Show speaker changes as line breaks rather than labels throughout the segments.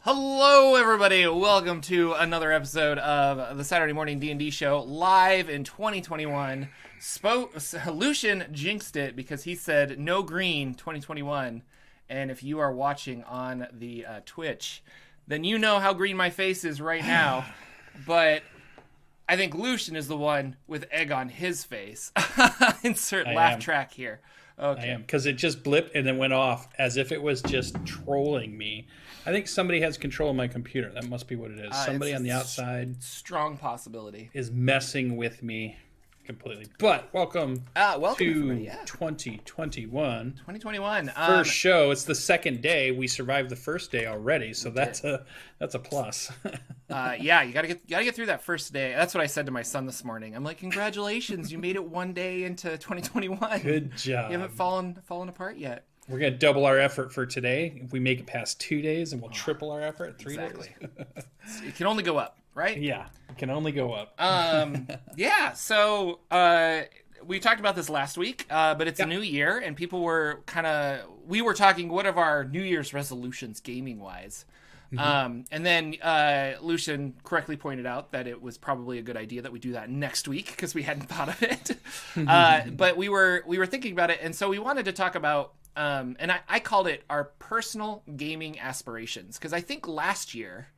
Hello, everybody. Welcome to another episode of the Saturday Morning D&D Show, live in 2021. Lucian jinxed it because he said no green 2021. And if you are watching on the Twitch, then you know how green my face is right now. But I think Lucian is the one with egg on his face. Insert laugh track here. Okay.
I am, because it just blipped and then went off as if it was just trolling me. I think somebody has control of my computer. That must be what it is. Somebody on the outside.
Strong possibility.
Is messing with me completely. But welcome to 2021.
2021.
First show. It's the second day. We survived the first day already, so that's a plus.
Yeah, you gotta get through that first day. That's what I said to my son this morning. I'm like, congratulations, you made it one day into 2021.
Good job.
You haven't fallen apart yet.
We're going to double our effort for today. If we make it past 2 days, and we'll triple our effort 3 days.
It can only go up, right?
Yeah, it can only go up.
Yeah, so we talked about this last week, but it's a new year, and people were we were talking, what are our New Year's resolutions gaming-wise? And then Lucian correctly pointed out that it was probably a good idea that we do that next week because we hadn't thought of it. But we were thinking about it, and so we wanted to talk about, and I called it our personal gaming aspirations, because I think last year,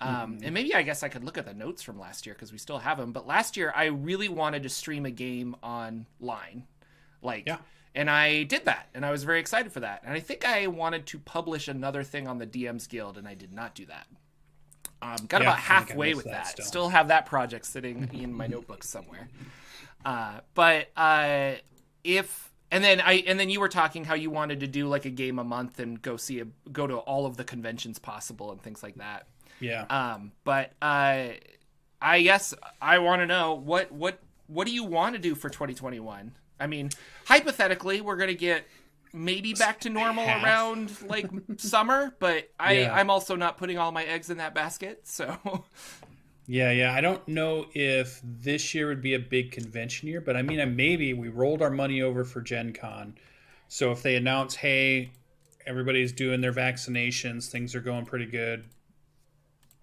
and maybe I guess I could look at the notes from last year because we still have them, but last year I really wanted to stream a game online, and I did that, and I was very excited for that. And I think I wanted to publish another thing on the DMsGuild, and I did not do that. Got about halfway with that. Still have that project sitting in my notebook somewhere. And then you were talking how you wanted to do like a game a month and go to all of the conventions possible and things like that.
Yeah.
But I guess I want to know what do you want to do for 2021? I mean, hypothetically, we're going to get maybe back to normal around like summer, but I'm also not putting all my eggs in that basket. So
yeah. I don't know if this year would be a big convention year, but I mean, maybe we rolled our money over for Gen Con. So if they announce, hey, everybody's doing their vaccinations, things are going pretty good.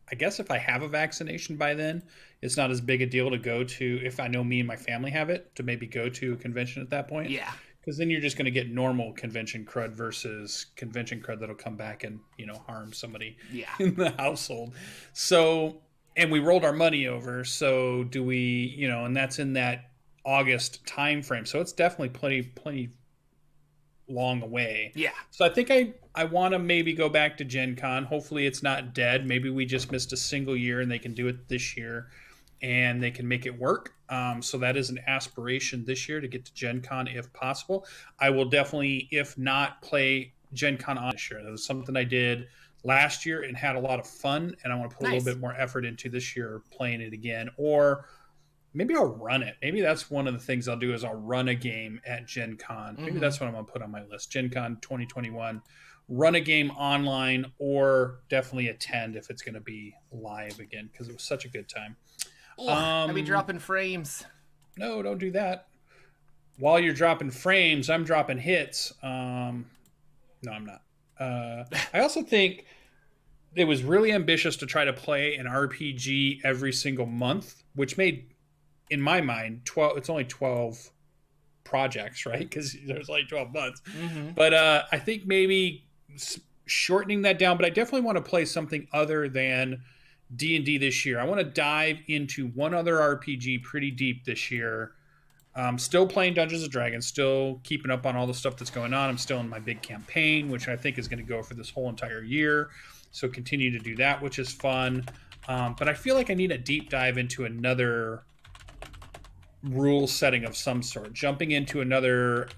I guess if I have a vaccination by then, it's not as big a deal to go to, if I know me and my family have it, to maybe go to a convention at that point.
Yeah.
Because then you're just going to get normal convention crud versus convention crud that'll come back and, harm somebody in the household. So, and we rolled our money over. So do we, and that's in that August time frame. So it's definitely plenty long away.
Yeah.
So I think I want to maybe go back to Gen Con. Hopefully it's not dead. Maybe we just missed a single year and they can do it this year and they can make it work. So that is an aspiration this year to get to Gen Con if possible. I will definitely, if not, play Gen Con on this year. That was something I did last year and had a lot of fun, and I want to put a little bit more effort into this year playing it again. Or maybe I'll run it. Maybe that's one of the things I'll do is I'll run a game at Gen Con. Maybe that's what I'm going to put on my list. Gen Con 2021. Run a game online, or definitely attend if it's going to be live again, because it was such a good time.
I'll be dropping frames.
No, don't do that. While you're dropping frames, I'm dropping hits. No, I'm not. I also think it was really ambitious to try to play an RPG every single month, which made, in my mind, 12. It's only 12 projects, right? Because there's like 12 months. But I think maybe shortening that down. But I definitely want to play something other than D&D this year. I want to dive into one other RPG pretty deep this year. Still playing Dungeons & Dragons, still keeping up on all the stuff that's going on. I'm still in my big campaign, which I think is going to go for this whole entire year. So continue to do that, which is fun. But I feel like I need a deep dive into another rule setting of some sort. Jumping into another,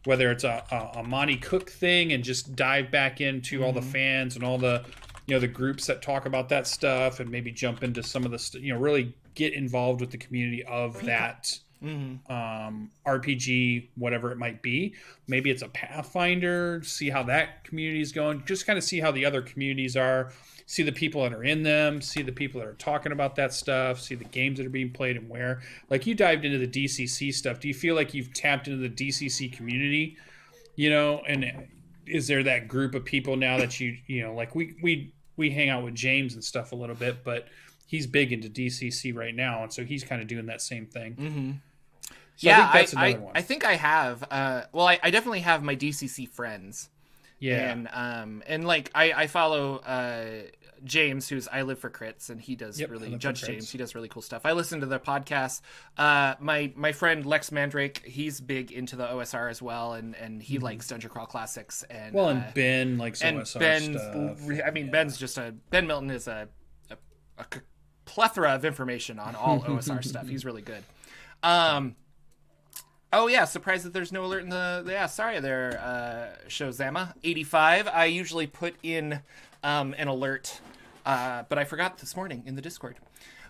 whether it's a Monty Cook thing and just dive back into all the fans and all the the groups that talk about that stuff, and maybe jump into some of the really get involved with the community of that RPG, whatever it might be. Maybe it's a Pathfinder, see how that community is going, just kind of see how the other communities are, see the people that are in them, see the people that are talking about that stuff, see the games that are being played and where. Like, you dived into the DCC stuff. Do you feel like you've tapped into the DCC community, and is there that group of people now that like we we hang out with James and stuff a little bit, but he's big into DCC right now, and so he's kind of doing that same thing.
Mm-hmm.
So yeah, I think that's another one.
I think I have. Well, I definitely have my DCC friends.
Yeah.
And like I follow James, who's I Live for Crits, and he does Judge James. He does really cool stuff. I listen to their podcast. My friend Lex Mandrake, he's big into the OSR as well, and he likes Dungeon Crawl Classics. And
and Ben likes OSR stuff.
I mean, Ben's just Ben Milton is a plethora of information on all OSR stuff. He's really good. Oh yeah, surprised that there's no alert in the sorry there, Shozama 85. I usually put in an alert, but I forgot this morning in the Discord.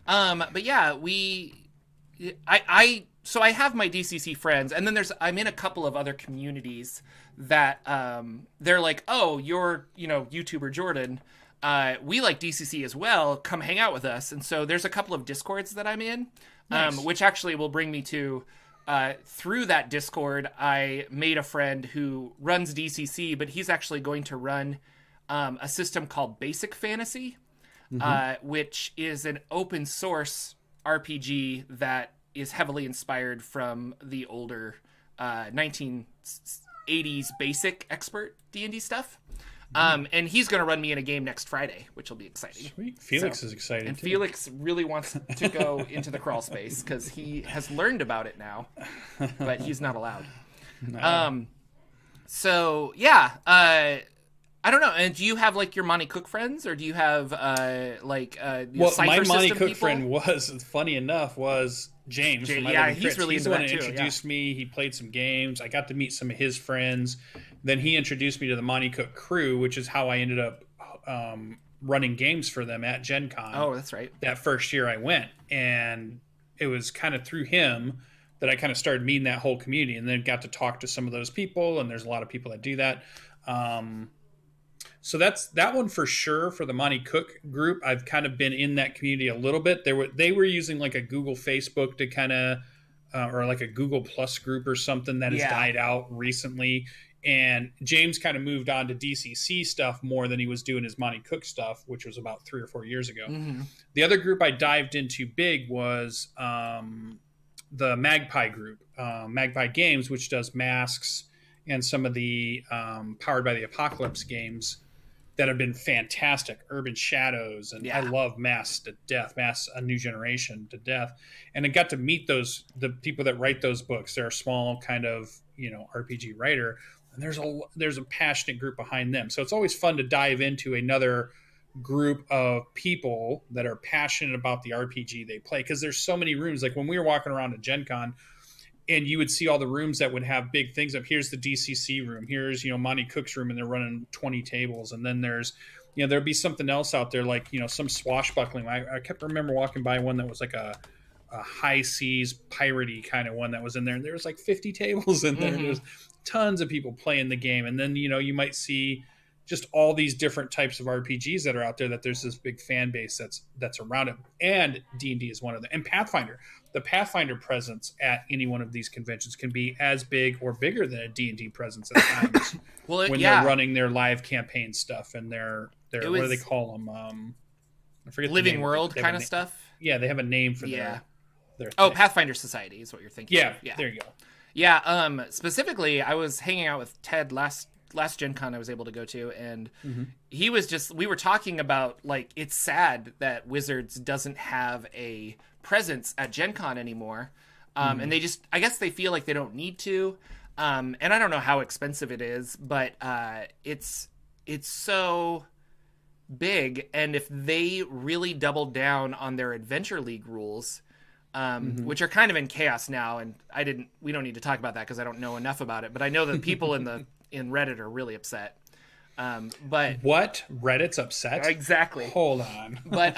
But yeah, so I have my DCC friends, and then I'm in a couple of other communities that they're like, oh, you're YouTuber Jordan. We like DCC as well. Come hang out with us. And so there's a couple of Discords that I'm in, nice. Which actually will bring me to. Through that Discord, I made a friend who runs DCC, but he's actually going to run a system called Basic Fantasy, which is an open source RPG that is heavily inspired from the older 1980s Basic Expert D&D stuff. And he's going to run me in a game next Friday, which will be exciting.
Sweet. Felix is excited,
and
too.
Felix really wants to go into the crawl space because he has learned about it now, but he's not allowed. No. So, yeah. I don't know. And do you have, like, your Monty Cook friends, or do you have,
well, my Monty Cook friend was, funny enough, was James.
Yeah, he's really into that, too.
He's the one that introduced me. He played some games. I got to meet some of his friends. Then he introduced me to the Monty Cook crew, which is how I ended up running games for them at Gen Con.
Oh, that's right.
That first year I went. And it was kind of through him that I kind of started meeting that whole community, and then got to talk to some of those people, and there's a lot of people that do that. So that's that one for sure for the Monty Cook group. I've kind of been in that community a little bit. They were using like a Google Facebook to kind of, or like a Google Plus group or something that has died out recently. And James kind of moved on to DCC stuff more than he was doing his Monty Cook stuff, which was about 3 or 4 years ago. Mm-hmm. The other group I dived into big was the Magpie group, Magpie Games, which does Masks and some of the Powered by the Apocalypse games that have been fantastic. Urban Shadows, and I love Masks to death, Masks A New Generation to death. And I got to meet the people that write those books. They're a small kind of, RPG writer. And there's a passionate group behind them. So it's always fun to dive into another group of people that are passionate about the RPG they play. Because there's so many rooms. Like when we were walking around at Gen Con, and you would see all the rooms that would have big things up. Here's the DCC room. Here's, Monty Cook's room, and they're running 20 tables. And then there's, there'd be something else out there, like, some swashbuckling. I kept remember walking by one that was like a high seas piratey kind of one that was in there. And there was like 50 tables in there. Mm-hmm. There's tons of people playing the game. And then, you might see just all these different types of RPGs that are out there, that there's this big fan base that's around it. And D&D is one of them. And Pathfinder. The Pathfinder presence at any one of these conventions can be as big or bigger than a D&D presence at times. When they're running their live campaign stuff and their what do they call them? I forget.
Living World kind of stuff.
Yeah, they have a name for their
thing. Pathfinder Society is what you're thinking.
Yeah, there you go.
Yeah, specifically, I was hanging out with Ted last Gen Con I was able to go to, and he was we were talking about, like, it's sad that Wizards doesn't have a presence at Gen Con anymore. And I guess they feel like they don't need to. And I don't know how expensive it is, but it's so big. And if they really doubled down on their Adventure League rules, which are kind of in chaos now, and we don't need to talk about that because I don't know enough about it, but I know that people in Reddit are really upset. But
what? Reddit's upset?
Exactly.
Hold on.
But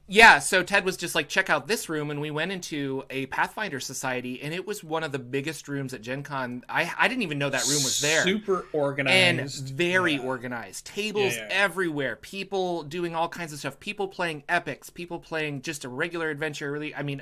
yeah, so Ted was just like, check out this room, and we went into a Pathfinder Society, and it was one of the biggest rooms at Gen Con. I didn't even know that room was there.
Super organized.
And very organized. Tables everywhere. People doing all kinds of stuff. People playing epics. People playing just a regular adventure. Really, I mean,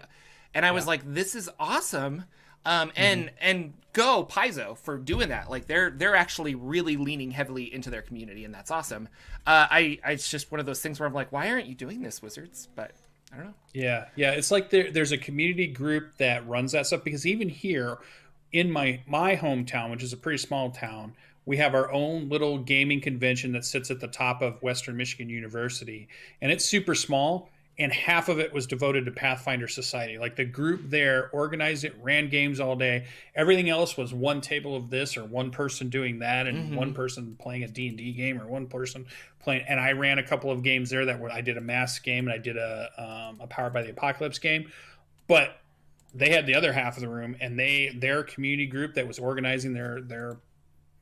and I was like, this is awesome. And go Paizo for doing that. Like they're actually really leaning heavily into their community, and that's awesome. It's just one of those things where I'm like, why aren't you doing this, Wizards? But I don't know.
Yeah. It's like there's a community group that runs that stuff, because even here in my hometown, which is a pretty small town, we have our own little gaming convention that sits at the top of Western Michigan University, and it's super small. And half of it was devoted to Pathfinder Society. Like the group there organized it, ran games all day. Everything else was one table of this, or one person doing that, and one person playing a D&D game, or one person playing. And I ran a couple of games there I did a Mask game, and I did a Powered by the Apocalypse game. But they had the other half of the room, and their community group that was organizing their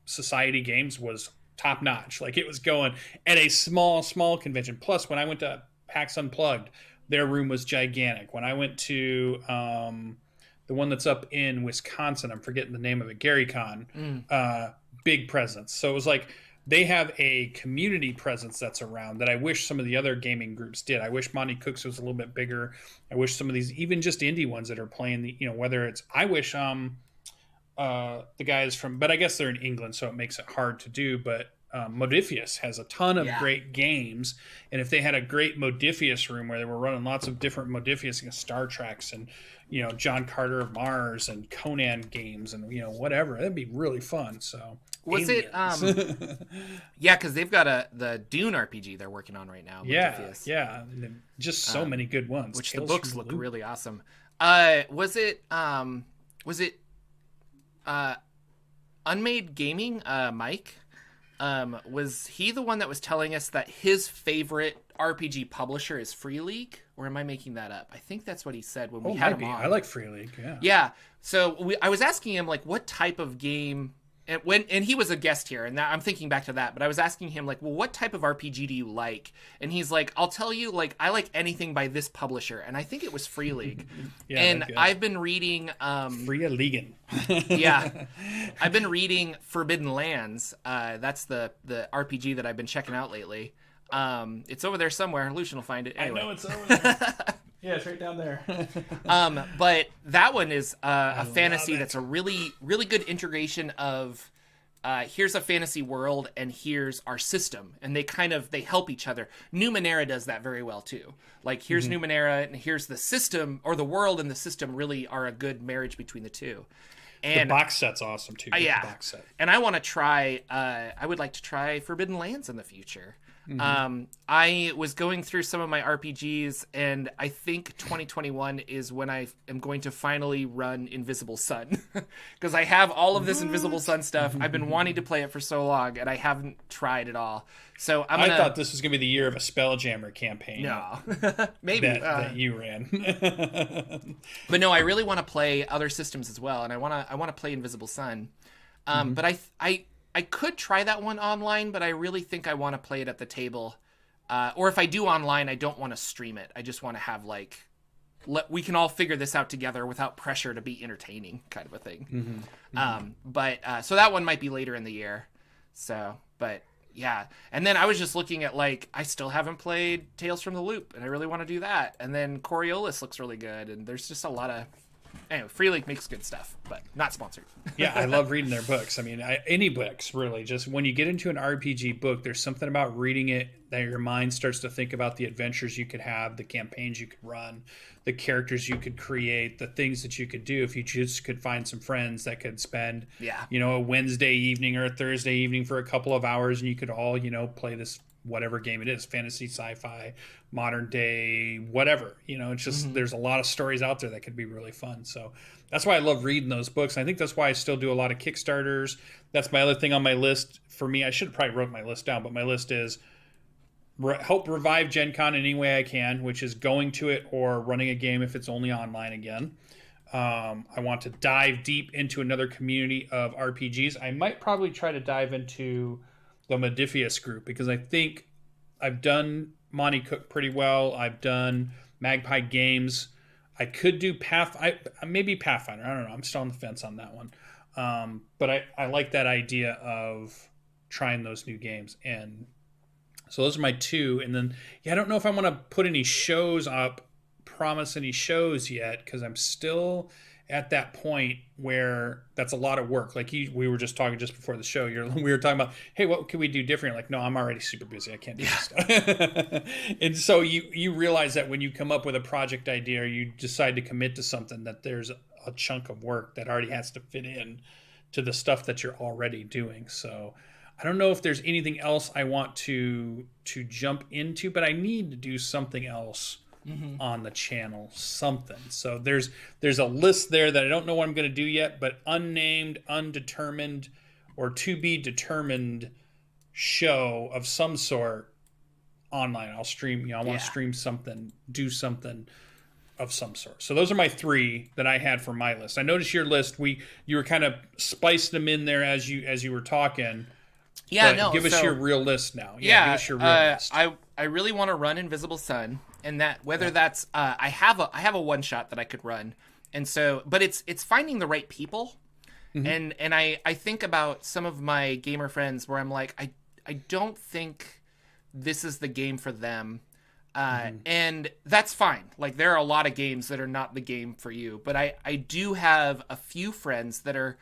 society games was top notch. Like it was going at a small convention. Plus, when I went to PAX Unplugged, their room was gigantic. When I went to the one that's up in Wisconsin, I'm forgetting the name of it, GaryCon, big presence. So it was like they have a community presence that's around that I wish some of the other gaming groups did. I wish Monty Cook's was a little bit bigger. I wish some of these, even just indie ones that are playing whether it's, I wish the guys from, but I guess they're in England, so it makes it hard to do, but Modifius has a ton of great games, and if they had a great Modifius room where they were running lots of different Modifius and Star Treks and John Carter of Mars and Conan games and whatever, that'd be really fun. So
was aliens. It yeah, because they've got the Dune RPG they're working on right now.
Modifius. Yeah, just so many good ones,
which Tales the books look really awesome. Was it Unmade Gaming, Mike? Was he the one that was telling us that his favorite RPG publisher is Free League? Or am I making that up? I think that's what he said when we had him on.
I like Free League, yeah.
Yeah. So I was asking him, like, what type of game... And he was a guest here, and I'm thinking back to that, but I was asking him, like, well, what type of RPG do you like? And he's like, I'll tell you, like, I like anything by this publisher, and I think it was Free League. And I've been reading...
Free League.
Yeah. I've been reading Forbidden Lands. That's the RPG that I've been checking out lately. It's over there somewhere. Lucian will find it. Anyway.
I know it's over there. Yeah, it's right down there.
But that one is a fantasy that's a really, really good integration of here's a fantasy world and here's our system. And they help each other. Numenera does that very well, too. Like, here's Numenera and here's the system, or the world and the system really are a good marriage between the two. And
the box set's awesome, too.
Yeah.
The box set.
And I want to try, I would like to try Forbidden Lands in the future. I was going through some of my RPGs, and I think 2021 is when I am going to finally run Invisible Sun, because I have all of this Invisible Sun stuff. I've been wanting to play it for so long, and I haven't tried it all. So I
thought this was going to be the year of a Spelljammer campaign.
No, maybe
that you ran.
But no, I really want to play other systems as well, and I want to play Invisible Sun. But I could try that one online, but I really think I want to play it at the table. Or if I do online, I don't want to stream it. I just want to have, like, we can all figure this out together without pressure to be entertaining, kind of a thing. So that one might be later in the year. So, but yeah. And then I was just looking at, like, I still haven't played Tales from the Loop, and I really want to do that. And then Coriolis looks really good, and there's just a lot of... Anyway, Free League makes good stuff, but not sponsored.
Yeah, I love reading their books. I mean, any books, really. Just when you get into an RPG book, there's something about reading it that your mind starts to think about the adventures you could have, the campaigns you could run, the characters you could create, the things that you could do if you just could find some friends that could spend, a Wednesday evening or a Thursday evening for a couple of hours, and you could all, play this whatever game it is, fantasy, sci-fi, modern day, whatever. It's just there's a lot of stories out there that could be really fun. So that's why I love reading those books. I think that's why I still do a lot of Kickstarters. That's my other thing on my list. For me, I should have probably wrote my list down, but my list is help revive Gen Con in any way I can, which is going to it or running a game if it's only online again. I want to dive deep into another community of RPGs. I might probably try to dive into the Modifius group, because I think I've done Monty Cook pretty well. I've done Magpie Games. I could do maybe Pathfinder. I don't know. I'm still on the fence on that one. But I like that idea of trying those new games. And so those are my two. And then, I don't know if I want to put any shows up, promise any shows yet, because I'm still at that point where that's a lot of work. Like we were just talking just before the show. We were talking about, hey, what can we do different? You're like, no, I'm already super busy. I can't do this stuff. And so you realize that when you come up with a project idea, or you decide to commit to something, that there's a chunk of work that already has to fit in to the stuff that you're already doing. So I don't know if there's anything else I want to jump into, but I need to do something else on the channel, something. So there's a list there that I don't know what I'm going to do yet, but unnamed, undetermined, or to be determined show of some sort online. I'll stream, I want to stream something, do something of some sort. So those are my 3 that I had for my list. I noticed your list. You were kind of spicing them in there as you were talking.
Yeah,
but give us your real list now. Give us your real list.
I really want to run Invisible Sun, and that whether that's I have a one shot that I could run, and so but it's finding the right people, and I think about some of my gamer friends where I'm like I don't think this is the game for them. And that's fine. Like, there are a lot of games that are not the game for you, but I do have a few friends that are,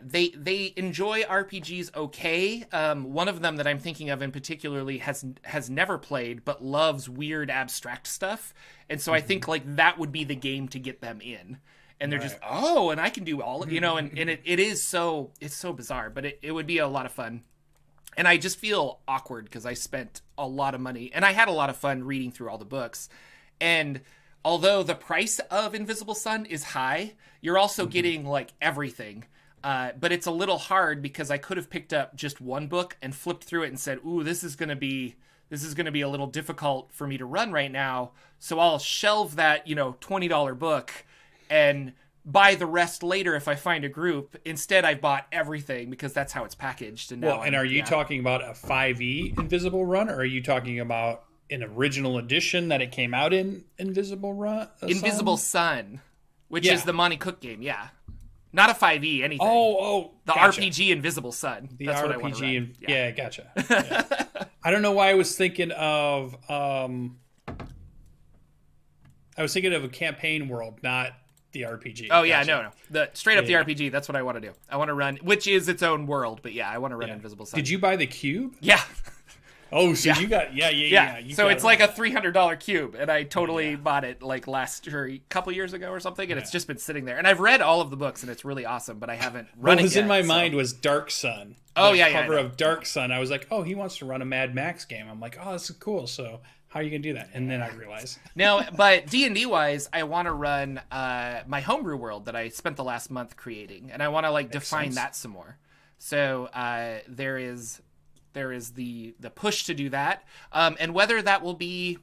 they enjoy RPGs. Okay. One of them that I'm thinking of in particularly has never played, but loves weird abstract stuff. And so I think like that would be the game to get them in. And they're just, and I can do all, and it's so bizarre, but it would be a lot of fun. And I just feel awkward because I spent a lot of money and I had a lot of fun reading through all the books. And although the price of Invisible Sun is high, you're also getting like everything. But it's a little hard because I could have picked up just one book and flipped through it and said, ooh, this is going to be a little difficult for me to run right now. So I'll shelve that, $20 book and buy the rest later if I find a group. Instead, I bought everything because that's how it's packaged. And now
are you talking about a 5e Invisible Run, or are you talking about an original edition that it came out in Invisible Run?
Invisible Sun, which is the Monty Cook game, Not a 5e, anything. The
gotcha.
RPG Invisible Sun. That's what I want to run.
Gotcha. Yeah. I don't know why I was thinking of a campaign world, not the RPG.
Oh, yeah, no. The straight up the RPG, that's what I want to do. I want to run, which is its own world, but I want to run Invisible Sun.
Did you buy the cube?
Yeah.
Oh, so you got,
So it's like a $300 cube, and I totally bought it like a couple years ago or something, and it's just been sitting there. And I've read all of the books, and it's really awesome, but I haven't run it yet. What was
in my mind was Dark Sun.
Oh,
the cover of Dark Sun. I was like, he wants to run a Mad Max game. I'm like, this is cool. So how are you going to do that? And then I realized.
No, but D&D wise, I want to run my homebrew world that I spent the last month creating, and I want to define that some more. So there is the push to do that, and whether that will be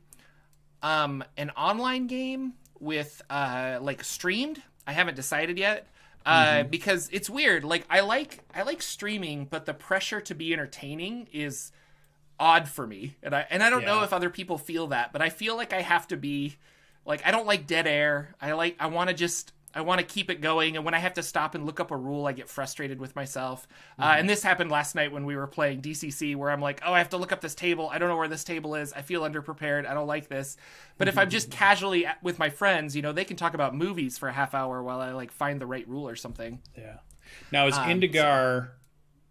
an online game with streamed, I haven't decided yet. Because it's weird. Like I like streaming, but the pressure to be entertaining is odd for me, and I don't know if other people feel that, but I feel like I have to be like, I don't like dead air. I want to keep it going, and when I have to stop and look up a rule, I get frustrated with myself. And this happened last night when we were playing DCC, where I'm like, I have to look up this table. I don't know where this table is. I feel underprepared. I don't like this. But if I'm just casually with my friends, they can talk about movies for a half hour while I find the right rule or something.
Yeah. Now, is Indigar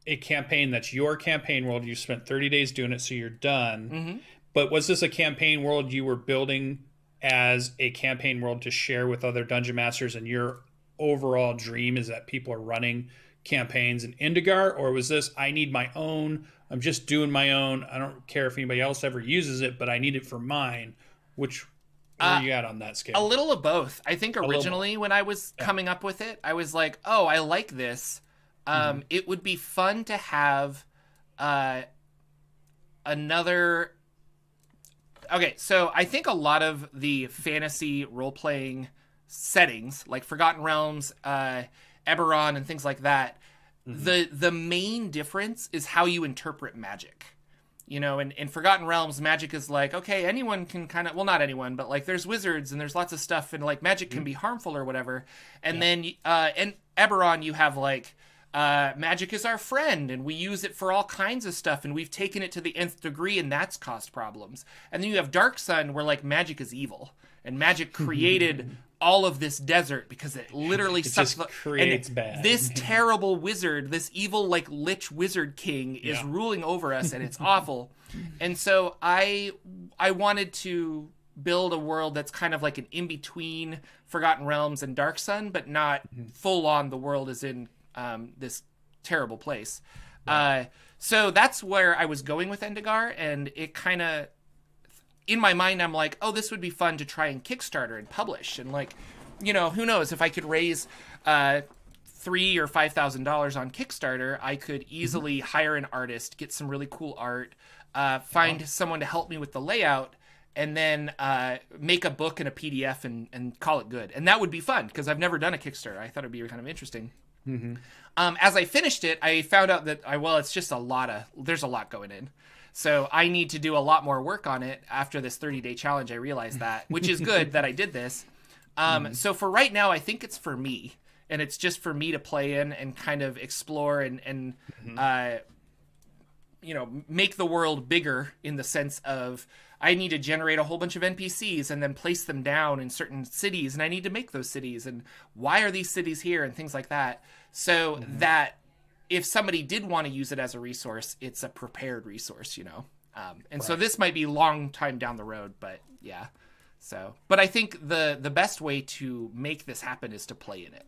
a campaign that's your campaign world? You spent 30 days doing it, so you're done. But was this a campaign world you were building as a campaign world to share with other dungeon masters, and your overall dream is that people are running campaigns in Indigar? Or was this, I need my own, I'm just doing my own, I don't care if anybody else ever uses it, but I need it for mine? Where are you at on that scale?
A little of both. I think originally when I was coming up with it, I was like, I like this. It would be fun to have another... Okay, so I think a lot of the fantasy role-playing settings, like Forgotten Realms, Eberron, and things like that, the main difference is how you interpret magic. In Forgotten Realms, magic is like, okay, anyone can kind of... Well, not anyone, but there's wizards and there's lots of stuff, and magic can be harmful or whatever. And then in Eberron, you have magic is our friend, and we use it for all kinds of stuff, and we've taken it to the nth degree, and that's caused problems. And then you have Dark Sun, where magic is evil, and magic created all of this desert because it literally
just creates bad.
This terrible wizard, this evil like lich wizard king is ruling over us, and it's awful. And so I wanted to build a world that's kind of like an in-between Forgotten Realms and Dark Sun, but not full on the world is in this terrible place. Right. So that's where I was going with Endegar, and it kind of, in my mind, I'm like, oh, this would be fun to try and Kickstarter and publish. And like, you know, who knows, if I could raise $3,000 or $5,000 on Kickstarter, I could easily hire an artist, get some really cool art, find someone to help me with the layout, and then make a book and a PDF and call it good. And that would be fun, because I've never done a Kickstarter. I thought it'd be kind of interesting. As I finished it, I found out that, it's just there's a lot going in. So I need to do a lot more work on it after this 30-day challenge. I realized that, which is good that I did this. So for right now, I think it's for me. And it's just for me to play in and kind of explore and make the world bigger, in the sense of I need to generate a whole bunch of NPCs and then place them down in certain cities. And I need to make those cities. And why are these cities here and things like that. So that if somebody did want to use it as a resource, it's a prepared resource, So this might be long time down the road, but yeah. So, but I think the best way to make this happen is to play in it,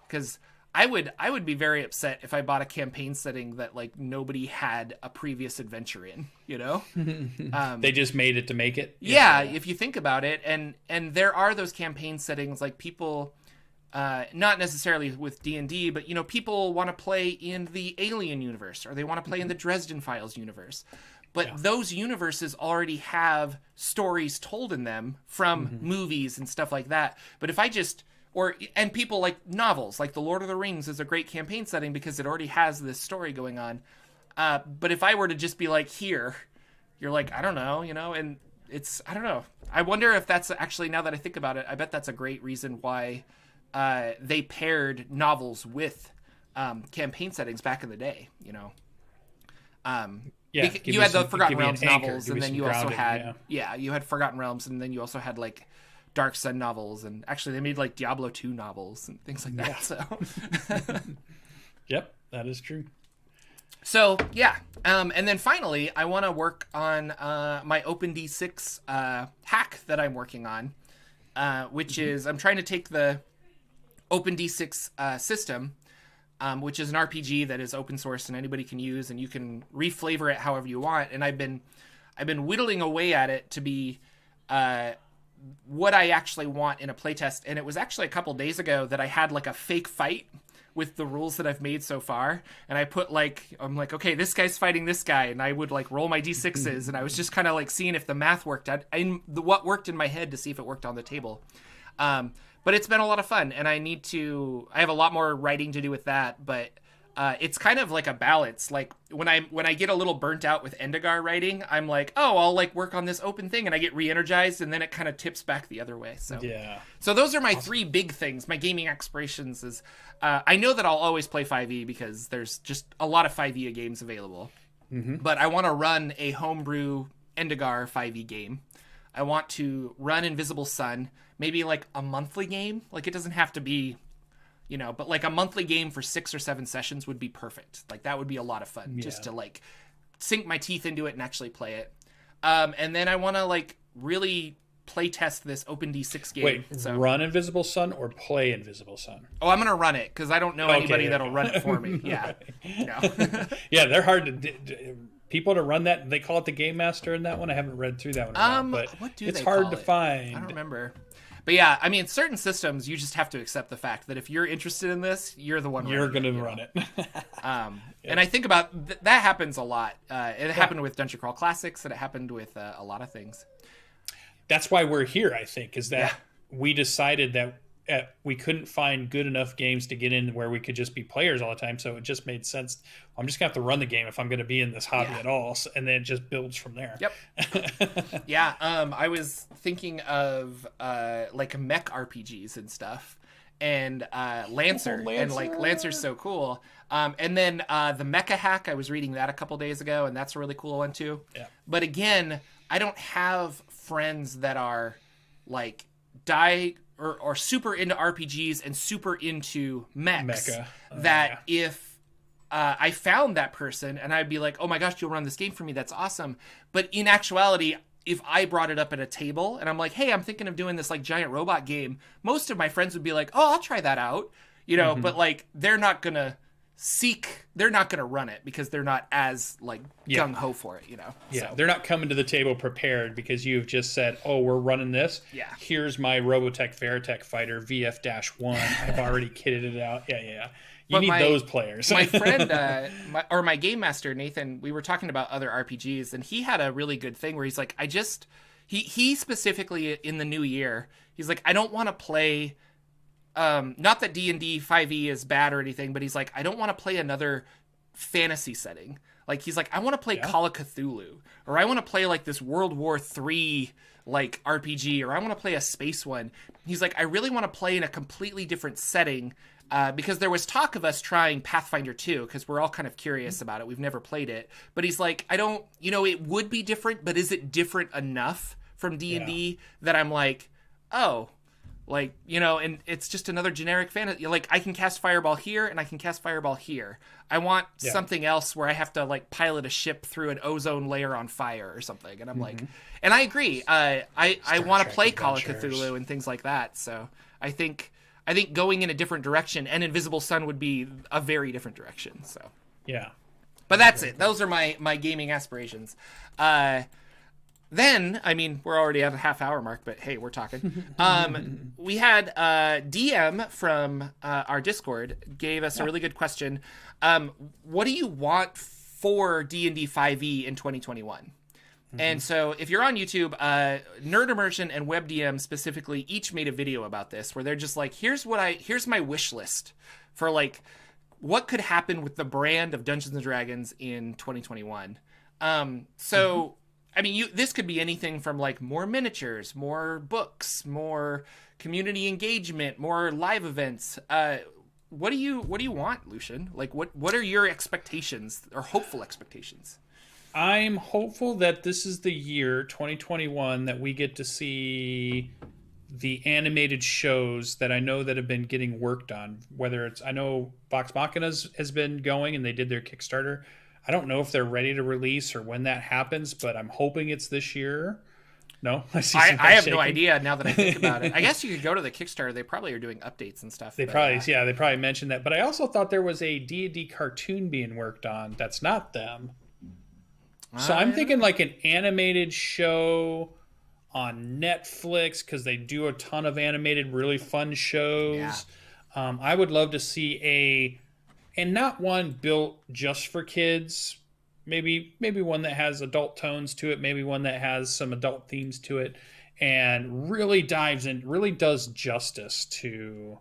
because I would be very upset if I bought a campaign setting that like nobody had a previous adventure in,
They just made it to make it.
Yeah, if you think about it, and there are those campaign settings, like people, not necessarily with D&D, but people want to play in the Alien universe, or they want to play in the Dresden Files universe. But those universes already have stories told in them from movies and stuff like that. But if I just, and people like novels, like The Lord of the Rings is a great campaign setting because it already has this story going on. But if I were to just be like, here, you're like, I don't know, and I don't know. I wonder if that's actually, now that I think about it, I bet that's a great reason why they paired novels with campaign settings back in the day, you had the Forgotten Realms novels, and then you also had you had Forgotten Realms, and then you also had like Dark Sun novels, and actually they made like Diablo 2 novels and things like that. So
yep, that is true.
So and then finally I want to work on my OpenD6 hack that I'm working on, which is I'm trying to take the OpenD6 system, which is an RPG that is open source and anybody can use, and you can reflavor it however you want. And I've been whittling away at it to be what I actually want in a playtest. And it was actually a couple days ago that I had like a fake fight with the rules that I've made so far. And I put I'm like, okay, this guy's fighting this guy. And I would like roll my D6s. And I was just kind of like seeing if the math worked out, what worked in my head to see if it worked on the table. But it's been a lot of fun, and I have a lot more writing to do with that, but it's kind of like a balance. Like when I get a little burnt out with Endegar writing, I'm like, oh, I'll like work on this open thing, and I get re-energized, and then it kind of tips back the other way. So So those are my three big things. My gaming aspirations is, I know that I'll always play 5e because there's just a lot of 5e games available, but I want to run a homebrew Endegar 5e game. I want to run Invisible Sun, maybe like a monthly game. Like it doesn't have to be, but like a monthly game for 6 or 7 sessions would be perfect. Like that would be a lot of fun just to like sink my teeth into it and actually play it. And then I want to like really play test this OpenD6 game.
Wait, run Invisible Sun or play Invisible Sun?
Oh, I'm going to run it because I don't know anybody that'll run it for me. Yeah.
Yeah, they're hard to... People to run that, they call it the Game Master in that one. I haven't read through that one, but it's hard to find.
I don't remember. But yeah, I mean, certain systems, you just have to accept the fact that if you're interested in this, you're the one
you're going to run it.
And I think about that happens a lot. It happened with Dungeon Crawl Classics, and it happened with a lot of things.
That's why we're here, I think, is that we decided that we couldn't find good enough games to get in where we could just be players all the time. So it just made sense. I'm just gonna have to run the game if I'm going to be in this hobby at all. And then it just builds from there.
Yep. I was thinking of like mech RPGs and stuff, and Lancer. And like Lancer's so cool. And then the Mecha Hack, I was reading that a couple days ago, and that's a really cool one too. Yeah. But again, I don't have friends that are like die or super into RPGs and super into mechs,
Mecha.
If I found that person and I'd be like, oh my gosh, you'll run this game for me, that's awesome. But in actuality, if I brought it up at a table and I'm like, hey, I'm thinking of doing this like giant robot game, most of my friends would be like, oh, I'll try that out, but like they're not gonna run it because they're not as like gung-ho for it,
Yeah,
so.
they're not coming to the table prepared because you've just said, oh, we're running this.
Yeah.
Here's my Robotech Veritech Fighter VF-1. I've already kitted it out. Yeah. You need those players.
My friend, my game master, Nathan, we were talking about other RPGs, and he had a really good thing where he's like, he specifically in the new year, he's like, I don't want to play, not that D&D 5e is bad or anything, but he's like, I don't want to play another fantasy setting. Like, he's like, I want to play Call of Cthulhu, or I want to play like this World War III like RPG, or I want to play a space one. He's like, I really want to play in a completely different setting. Because there was talk of us trying Pathfinder 2, because we're all kind of curious about it. We've never played it. But he's like, I don't, it would be different, but is it different enough from D&D that I'm like, oh, like, and it's just another generic fantasy. Like, I can cast Fireball here, and I can cast Fireball here. I want something else where I have to, like, pilot a ship through an ozone layer on fire or something. And I'm like, and I agree. I want to play Call of Cthulhu and things like that. So I think going in a different direction, and Invisible Sun would be a very different direction. So
yeah,
but that's it. Those are my gaming aspirations. Then, I mean, we're already at a half-hour mark, but hey, we're talking. We had DM from our Discord gave us a really good question. What do you want for D&D 5e in 2021? And so if you're on YouTube, Nerd Immersion and WebDM specifically each made a video about this where they're just like, here's my wish list for like what could happen with the brand of Dungeons and Dragons in 2021. I mean, this could be anything from like more miniatures, more books, more community engagement, more live events. What do you want, Lucian? Like what are your expectations or hopeful expectations?
I'm hopeful that this is the year 2021 that we get to see the animated shows that I know that have been getting worked on. Whether it's, I know Vox Machina has been going and they did their Kickstarter. I don't know if they're ready to release or when that happens, but I'm hoping it's this year. No, I
have no idea now that I think about it. I guess you could go to the Kickstarter. They probably are doing updates and stuff.
They probably mentioned that. But I also thought there was a D&D cartoon being worked on. That's not them. So I'm thinking like an animated show on Netflix because they do a ton of animated, really fun shows. Yeah. I would love to see and not one built just for kids. Maybe one that has adult tones to it. Maybe one that has some adult themes to it, and really does justice to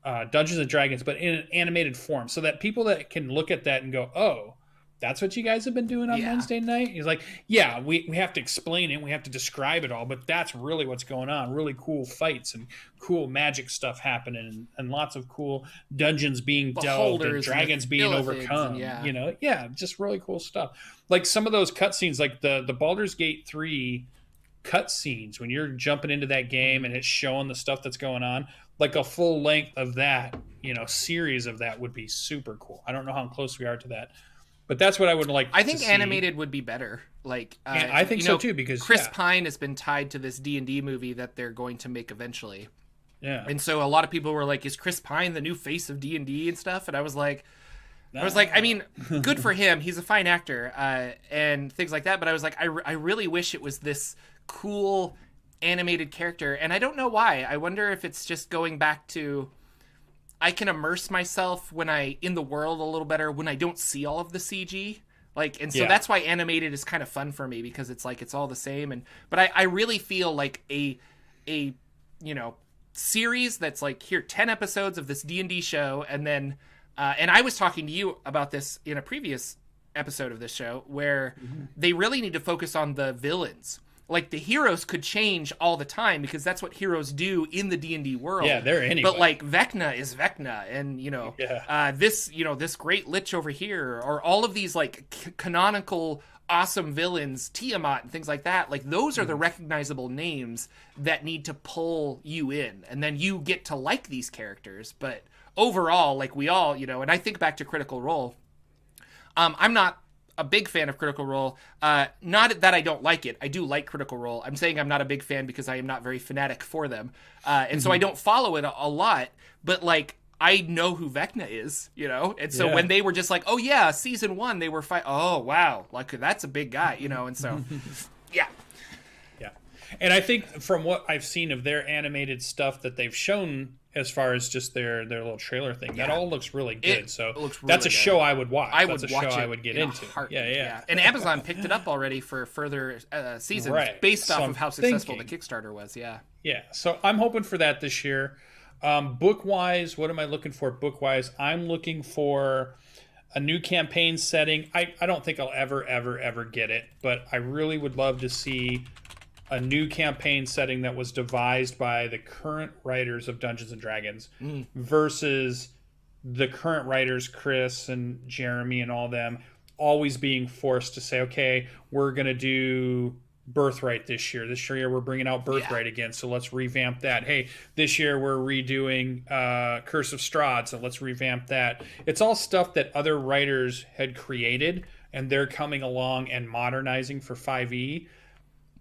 Dungeons and Dragons, but in an animated form, so that people that can look at that and go, oh, that's what you guys have been doing on Wednesday night? He's like, yeah, we have to explain it. We have to describe it all, but that's really what's going on. Really cool fights and cool magic stuff happening and lots of cool dungeons being delved and dragons being overcome. Just really cool stuff. Like some of those cutscenes, like the Baldur's Gate 3 cutscenes, when you're jumping into that game and it's showing the stuff that's going on, like a full length of that, series of that would be super cool. I don't know how close we are to that. But that's what I would like.
I think animated would be better. Like
I think so too, because
Chris Pine has been tied to this D&D movie that they're going to make eventually.
Yeah.
And so a lot of people were like, "Is Chris Pine the new face of D&D and stuff?" And I was like, I mean, good for him. He's a fine actor and things like that. But I was like, I really wish it was this cool animated character, and I don't know why. I wonder if it's just going back to, I can immerse myself in the world a little better when I don't see all of the CG. That's why animated is kind of fun for me, because it's like, it's all the same. But I really feel like a series that's like, here, 10 episodes of this D&D show. And then, and I was talking to you about this in a previous episode of this show where they really need to focus on the villains. Like, the heroes could change all the time because that's what heroes do in the D&D world.
Yeah, they're anyway.
But, like, Vecna is Vecna, and, this great lich over here, or all of these, like, canonical awesome villains, Tiamat and things like that, like those are the recognizable names that need to pull you in, and then you get to like these characters. But overall, like we all, and I think back to Critical Role. I'm not a big fan of Critical Role. Not that I don't like it. I do like Critical Role. I'm saying I'm not a big fan because I am not very fanatic for them. And so I don't follow it a lot, but like, I know who Vecna is, And so when they were just like, oh yeah, season 1, they were oh wow, like that's a big guy, And so, yeah.
Yeah. And I think from what I've seen of their animated stuff that they've shown as far as just their little trailer thing, that all looks really good. That's a show I would watch. That's a show I would get into. Yeah.
And Amazon picked it up already for further seasons based off of how successful the Kickstarter was. Yeah.
Yeah. So I'm hoping for that this year. Book-wise, what am I looking for book-wise? I'm looking for a new campaign setting. I don't think I'll ever get it, but I really would love to see a new campaign setting that was devised by the current writers of Dungeons & Dragons versus the current writers, Chris and Jeremy and all them, always being forced to say, okay, we're going to do Birthright this year. This year we're bringing out Birthright again, so let's revamp that. Hey, this year we're redoing Curse of Strahd, so let's revamp that. It's all stuff that other writers had created, and they're coming along and modernizing for 5e.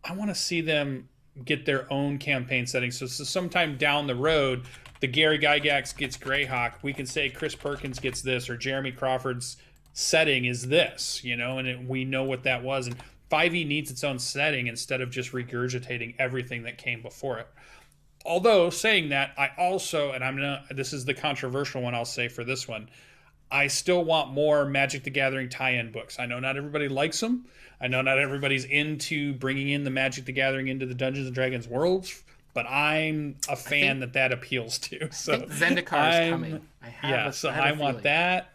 I want to see them get their own campaign setting. So sometime down the road, the Gary Gygax gets Greyhawk. We can say Chris Perkins gets this, or Jeremy Crawford's setting is this, and we know what that was. And 5e needs its own setting instead of just regurgitating everything that came before it. Although, saying that, I also, and this is the controversial one I'll say for this one, I still want more Magic the Gathering tie-in books. I know not everybody likes them. I know not everybody's into bringing in the Magic the Gathering into the Dungeons & Dragons worlds, but I'm a fan that appeals to. So
I think Zendikar's coming.
I want that.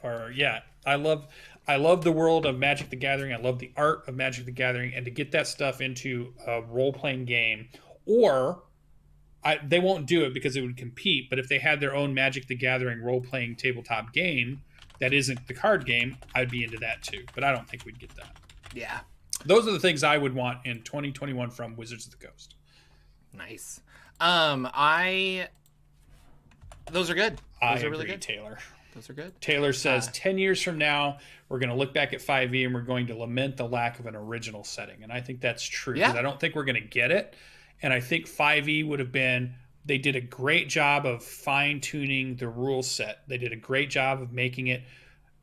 I love the world of Magic the Gathering. I love the art of Magic the Gathering, and to get that stuff into a role-playing game, or they won't do it because it would compete, but if they had their own Magic the Gathering role-playing tabletop game that isn't the card game, I'd be into that too, but I don't think we'd get that.
Yeah.
Those are the things I would want in 2021 from Wizards of the Coast.
Nice. Those are good. Those are really good.
Taylor.
Those are good.
Taylor says 10 years from now, we're going to look back at 5e and we're going to lament the lack of an original setting. And I think that's true.
Yeah.
I don't think we're going to get it. And I think 5e would have been, they did a great job of fine-tuning the rule set. They did a great job of making it,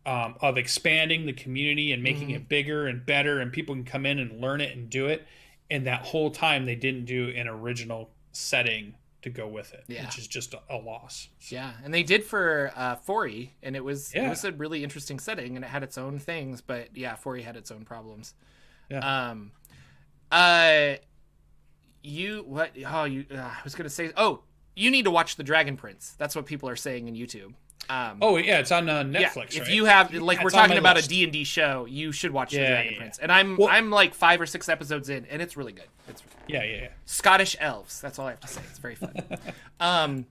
of expanding the community and making it bigger and better, and people can come in and learn it and do it. And that whole time they didn't do an original setting to go with it, which is just a loss. So.
Yeah, and they did for 4e, and it was a really interesting setting, and it had its own things, but 4e had its own problems.
Yeah.
I was gonna say, you need to watch The Dragon Prince. That's what people are saying in YouTube.
It's on Netflix.
If
right?
you have, we're talking about list. A D&D show, you should watch The Dragon Prince. And I'm like 5 or 6 episodes in, and it's really good. It's Scottish elves. That's all I have to say. It's very fun.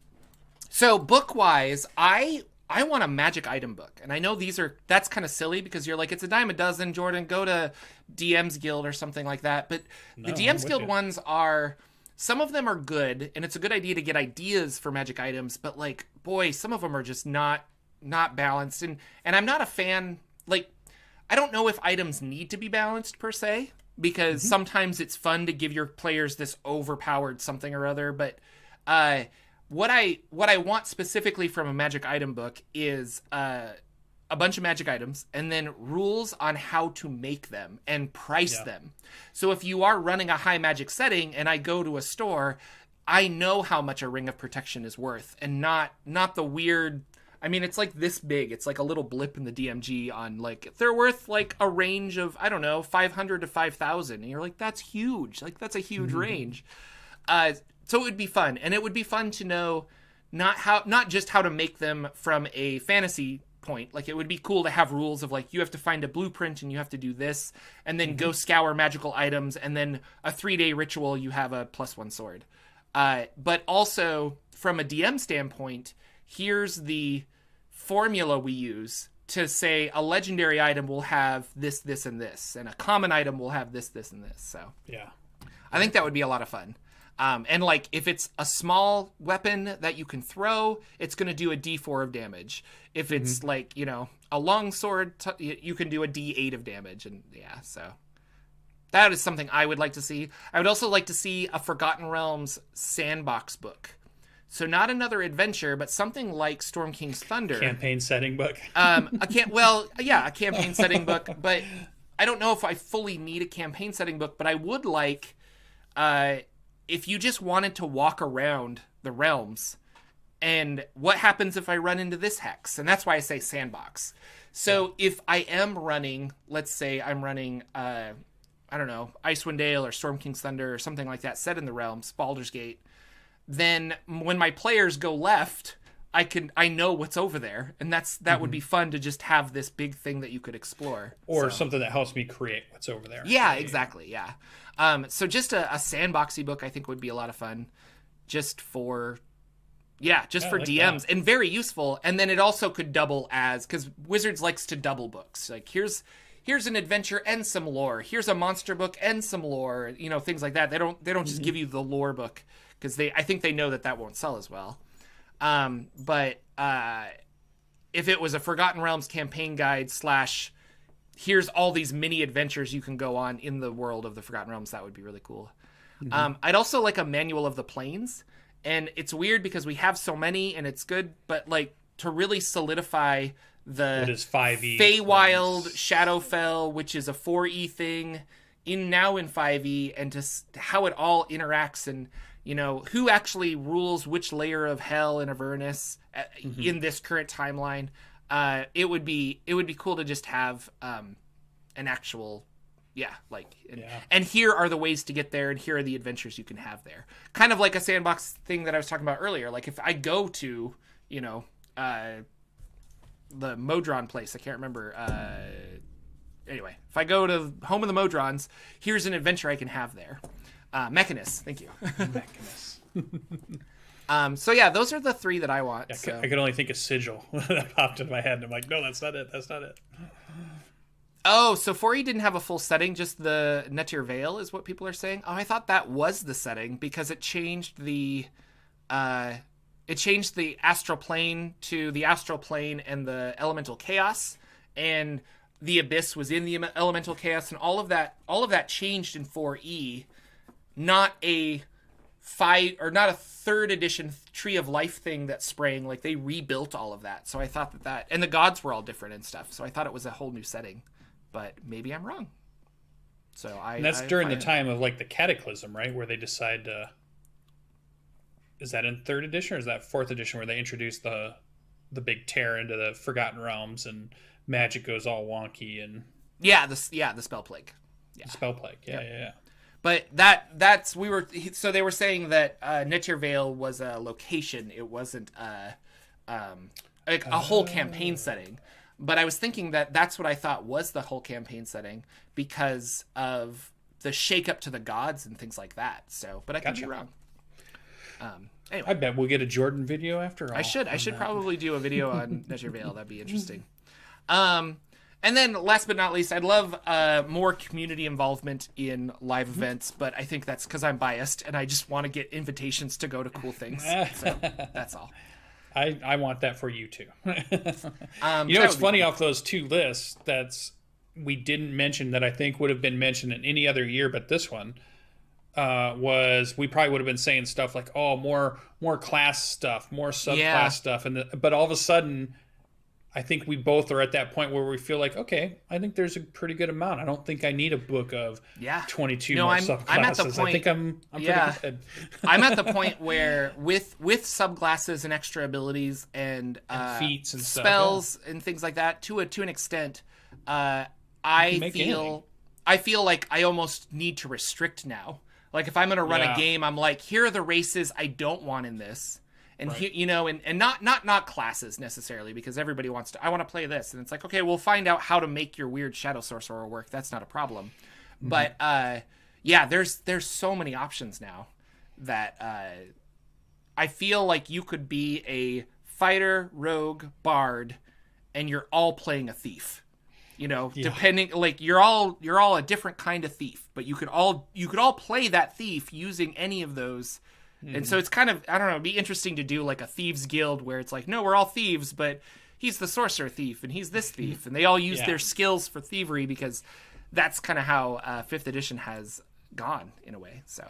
So book wise, I want a magic item book, and I know that's kind of silly because you're like, it's a dime a dozen, Jordan. Go to DMsGuild or something like that. But the DMsGuild ones are. Some of them are good, and it's a good idea to get ideas for magic items, but like, boy, some of them are just not balanced. And I'm not a fan, like, I don't know if items need to be balanced per se, because sometimes it's fun to give your players this overpowered something or other. But what I want specifically from a magic item book is a bunch of magic items, and then rules on how to make them and price them. So if you are running a high magic setting and I go to a store, I know how much a ring of protection is worth, and not the weird, I mean, it's like this big. It's like a little blip in the DMG on, like, they're worth like a range of, I don't know, 500 to 5,000. And you're like, that's huge. Like, that's a huge range. So it would be fun. And it would be fun to know not just how to make them from a fantasy point. Like, it would be cool to have rules of, like, you have to find a blueprint and you have to do this, and then go scour magical items, and then a 3-day ritual, you have a +1 sword. But also from a DM standpoint, here's the formula we use to say a legendary item will have this, this, and this, and a common item will have this, this, and this. So
yeah,
I think that would be a lot of fun. And like if it's a small weapon that you can throw, it's going to do a D4 of damage. If it's like, you know, a long sword, you can do a D8 of damage. And yeah, so that is something I would like to see. I would also like to see a Forgotten Realms sandbox book. So not another adventure, but something like Storm King's Thunder.
Campaign setting book.
A campaign setting book. But I don't know if I fully need a campaign setting book, but I would like, if you just wanted to walk around the realms, and what happens if I run into this hex? And that's why I say sandbox. So if I am running, let's say I'm running, I don't know, Icewind Dale or Storm King's Thunder or something like that set in the realms, Baldur's Gate, then when my players go left, I know what's over there, and that would be fun to just have this big thing that you could explore,
or something that helps me create what's over there.
Yeah, exactly. Yeah. So just a sandboxy book, I think, would be a lot of fun, just for DMs, and very useful. And then it also could double as, because Wizards likes to double books. Like here's an adventure and some lore. Here's a monster book and some lore. You know, things like that. They don't just give you the lore book, because I think they know that won't sell as well. But if it was a Forgotten Realms campaign guide / here's all these mini adventures you can go on in the world of the Forgotten Realms, that would be really cool. I'd also like a manual of the planes, and it's weird because we have so many and it's good, but like to really solidify the
what is 5e
Feywild Shadowfell, which is a 4e thing now in 5e, and to how it all interacts, and you know, who actually rules which layer of hell in Avernus in this current timeline. It would be cool to just have an actual, and here are the ways to get there, and here are the adventures you can have there. Kind of like a sandbox thing that I was talking about earlier. Like if I go to, you know, the Modron place, I can't remember. Anyway, if I go to Home of the Modrons, here's an adventure I can have there. Mechanist, thank you.
Mechanist.
So yeah, those are the three that I want.
I could only think of Sigil that popped in my head, and I'm like, no, that's not it. That's not it.
Oh, so 4E didn't have a full setting, just the Netir Vale is what people are saying. Oh, I thought that was the setting, because it changed the astral plane to the astral plane and the elemental chaos, and the abyss was in the elemental chaos, and all of that changed in 4E. Not a third edition Tree of Life thing that sprang. Like they rebuilt all of that. So I thought that and the gods were all different and stuff. So I thought it was a whole new setting, but maybe I'm wrong. So
and that's during the time of like the Cataclysm, right? Where they decide to, is that in third edition or is that fourth edition where they introduce the big tear into the Forgotten Realms and magic goes all wonky and
the spell plague.
Yeah. Spell plague. Yeah.
But they were saying that Netir Vale was a location. It wasn't a whole campaign setting. But I was thinking that's what I thought was the whole campaign setting because of the shakeup to the gods and things like that. So, but I could be wrong. Anyway.
I bet we'll get a Jordan video after all.
I should probably do a video on Netir Vale. That'd be interesting. And then last but not least, I'd love more community involvement in live events, but I think that's because I'm biased and I just want to get invitations to go to cool things. So that's all.
I want that for you too. It's funny off those two lists we didn't mention that I think would have been mentioned in any other year, but this one was we probably would have been saying stuff like, oh, more class stuff, more subclass stuff, but all of a sudden, I think we both are at that point where we feel like, okay, I think there's a pretty good amount. I don't think I need a book of 22 more subclasses.
I'm at the point,
I think I'm pretty good.
I'm at the point where with subclasses and extra abilities and
feats and
spells and things like that, to an extent, I feel like I almost need to restrict now. Like if I'm going to run a game, I'm like, here are the races I don't want in this. And right. and not classes necessarily, because everybody I want to play this, and it's like, okay, we'll find out how to make your weird shadow sorcerer work. That's not a problem. Mm-hmm. But there's so many options now that I feel like you could be a fighter, rogue, bard, and you're all playing a thief. You know, depending, like you're all a different kind of thief, but you could all play that thief using any of those. And so it's kind of, I don't know, it'd be interesting to do like a thieves guild where it's like, no, we're all thieves, but he's the sorcerer thief and he's this thief, and they all use their skills for thievery, because that's kind of how 5th edition has gone in a way. So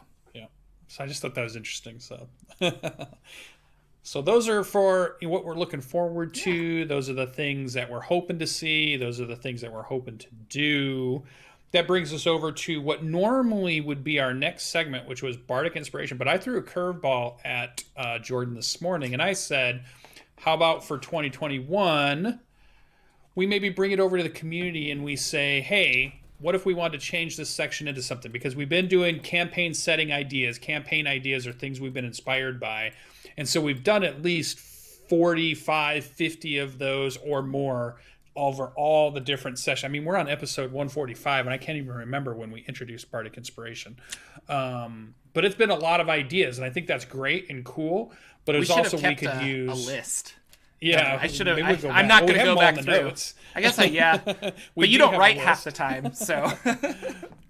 I just thought that was interesting. So so those are for what we're looking forward to. Yeah. Those are the things that we're hoping to see. Those are the things that we're hoping to do. That brings us over to what normally would be our next segment, which was Bardic Inspiration. But I threw a curveball at Jordan this morning, and I said, how about for 2021, we maybe bring it over to the community and we say, hey, what if we want to change this section into something? Because we've been doing campaign setting ideas. Campaign ideas are things we've been inspired by. And so we've done at least 45, 50 of those or more over all the different sessions. I mean, we're on episode 145, and I can't even remember when we introduced Bardic Inspiration. But it's been a lot of ideas, and I think that's great and cool. But it's also we could use
a list.
Yeah,
I should have. I'm not going to go back through. Notes. I guess but you don't write half the time, so.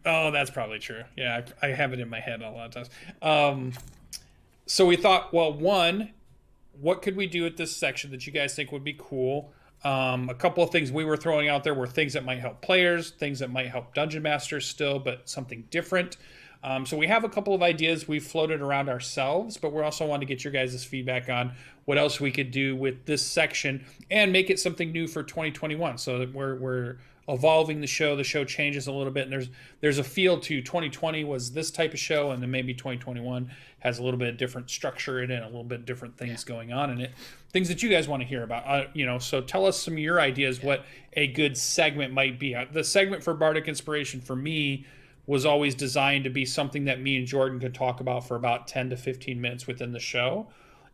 Oh, that's probably true. Yeah, I have it in my head a lot of times. So we thought, well, one, what could we do at this section that you guys think would be cool? A couple of things we were throwing out there were things that might help players, things that might help dungeon masters still, but something different. So we have a couple of ideas we've floated around ourselves, but we also want to get your guys' feedback on what else we could do with this section and make it something new for 2021. So that we're evolving the show. The show changes a little bit, and there's a feel to 2020 was this type of show, and then maybe 2021 has a little bit of different structure in it, a little bit different things going on in it, things that you guys want to hear about. So tell us some of your ideas what a good segment might be. The segment for Bardic Inspiration for me was always designed to be something that me and Jordan could talk about for about 10 to 15 minutes within the show,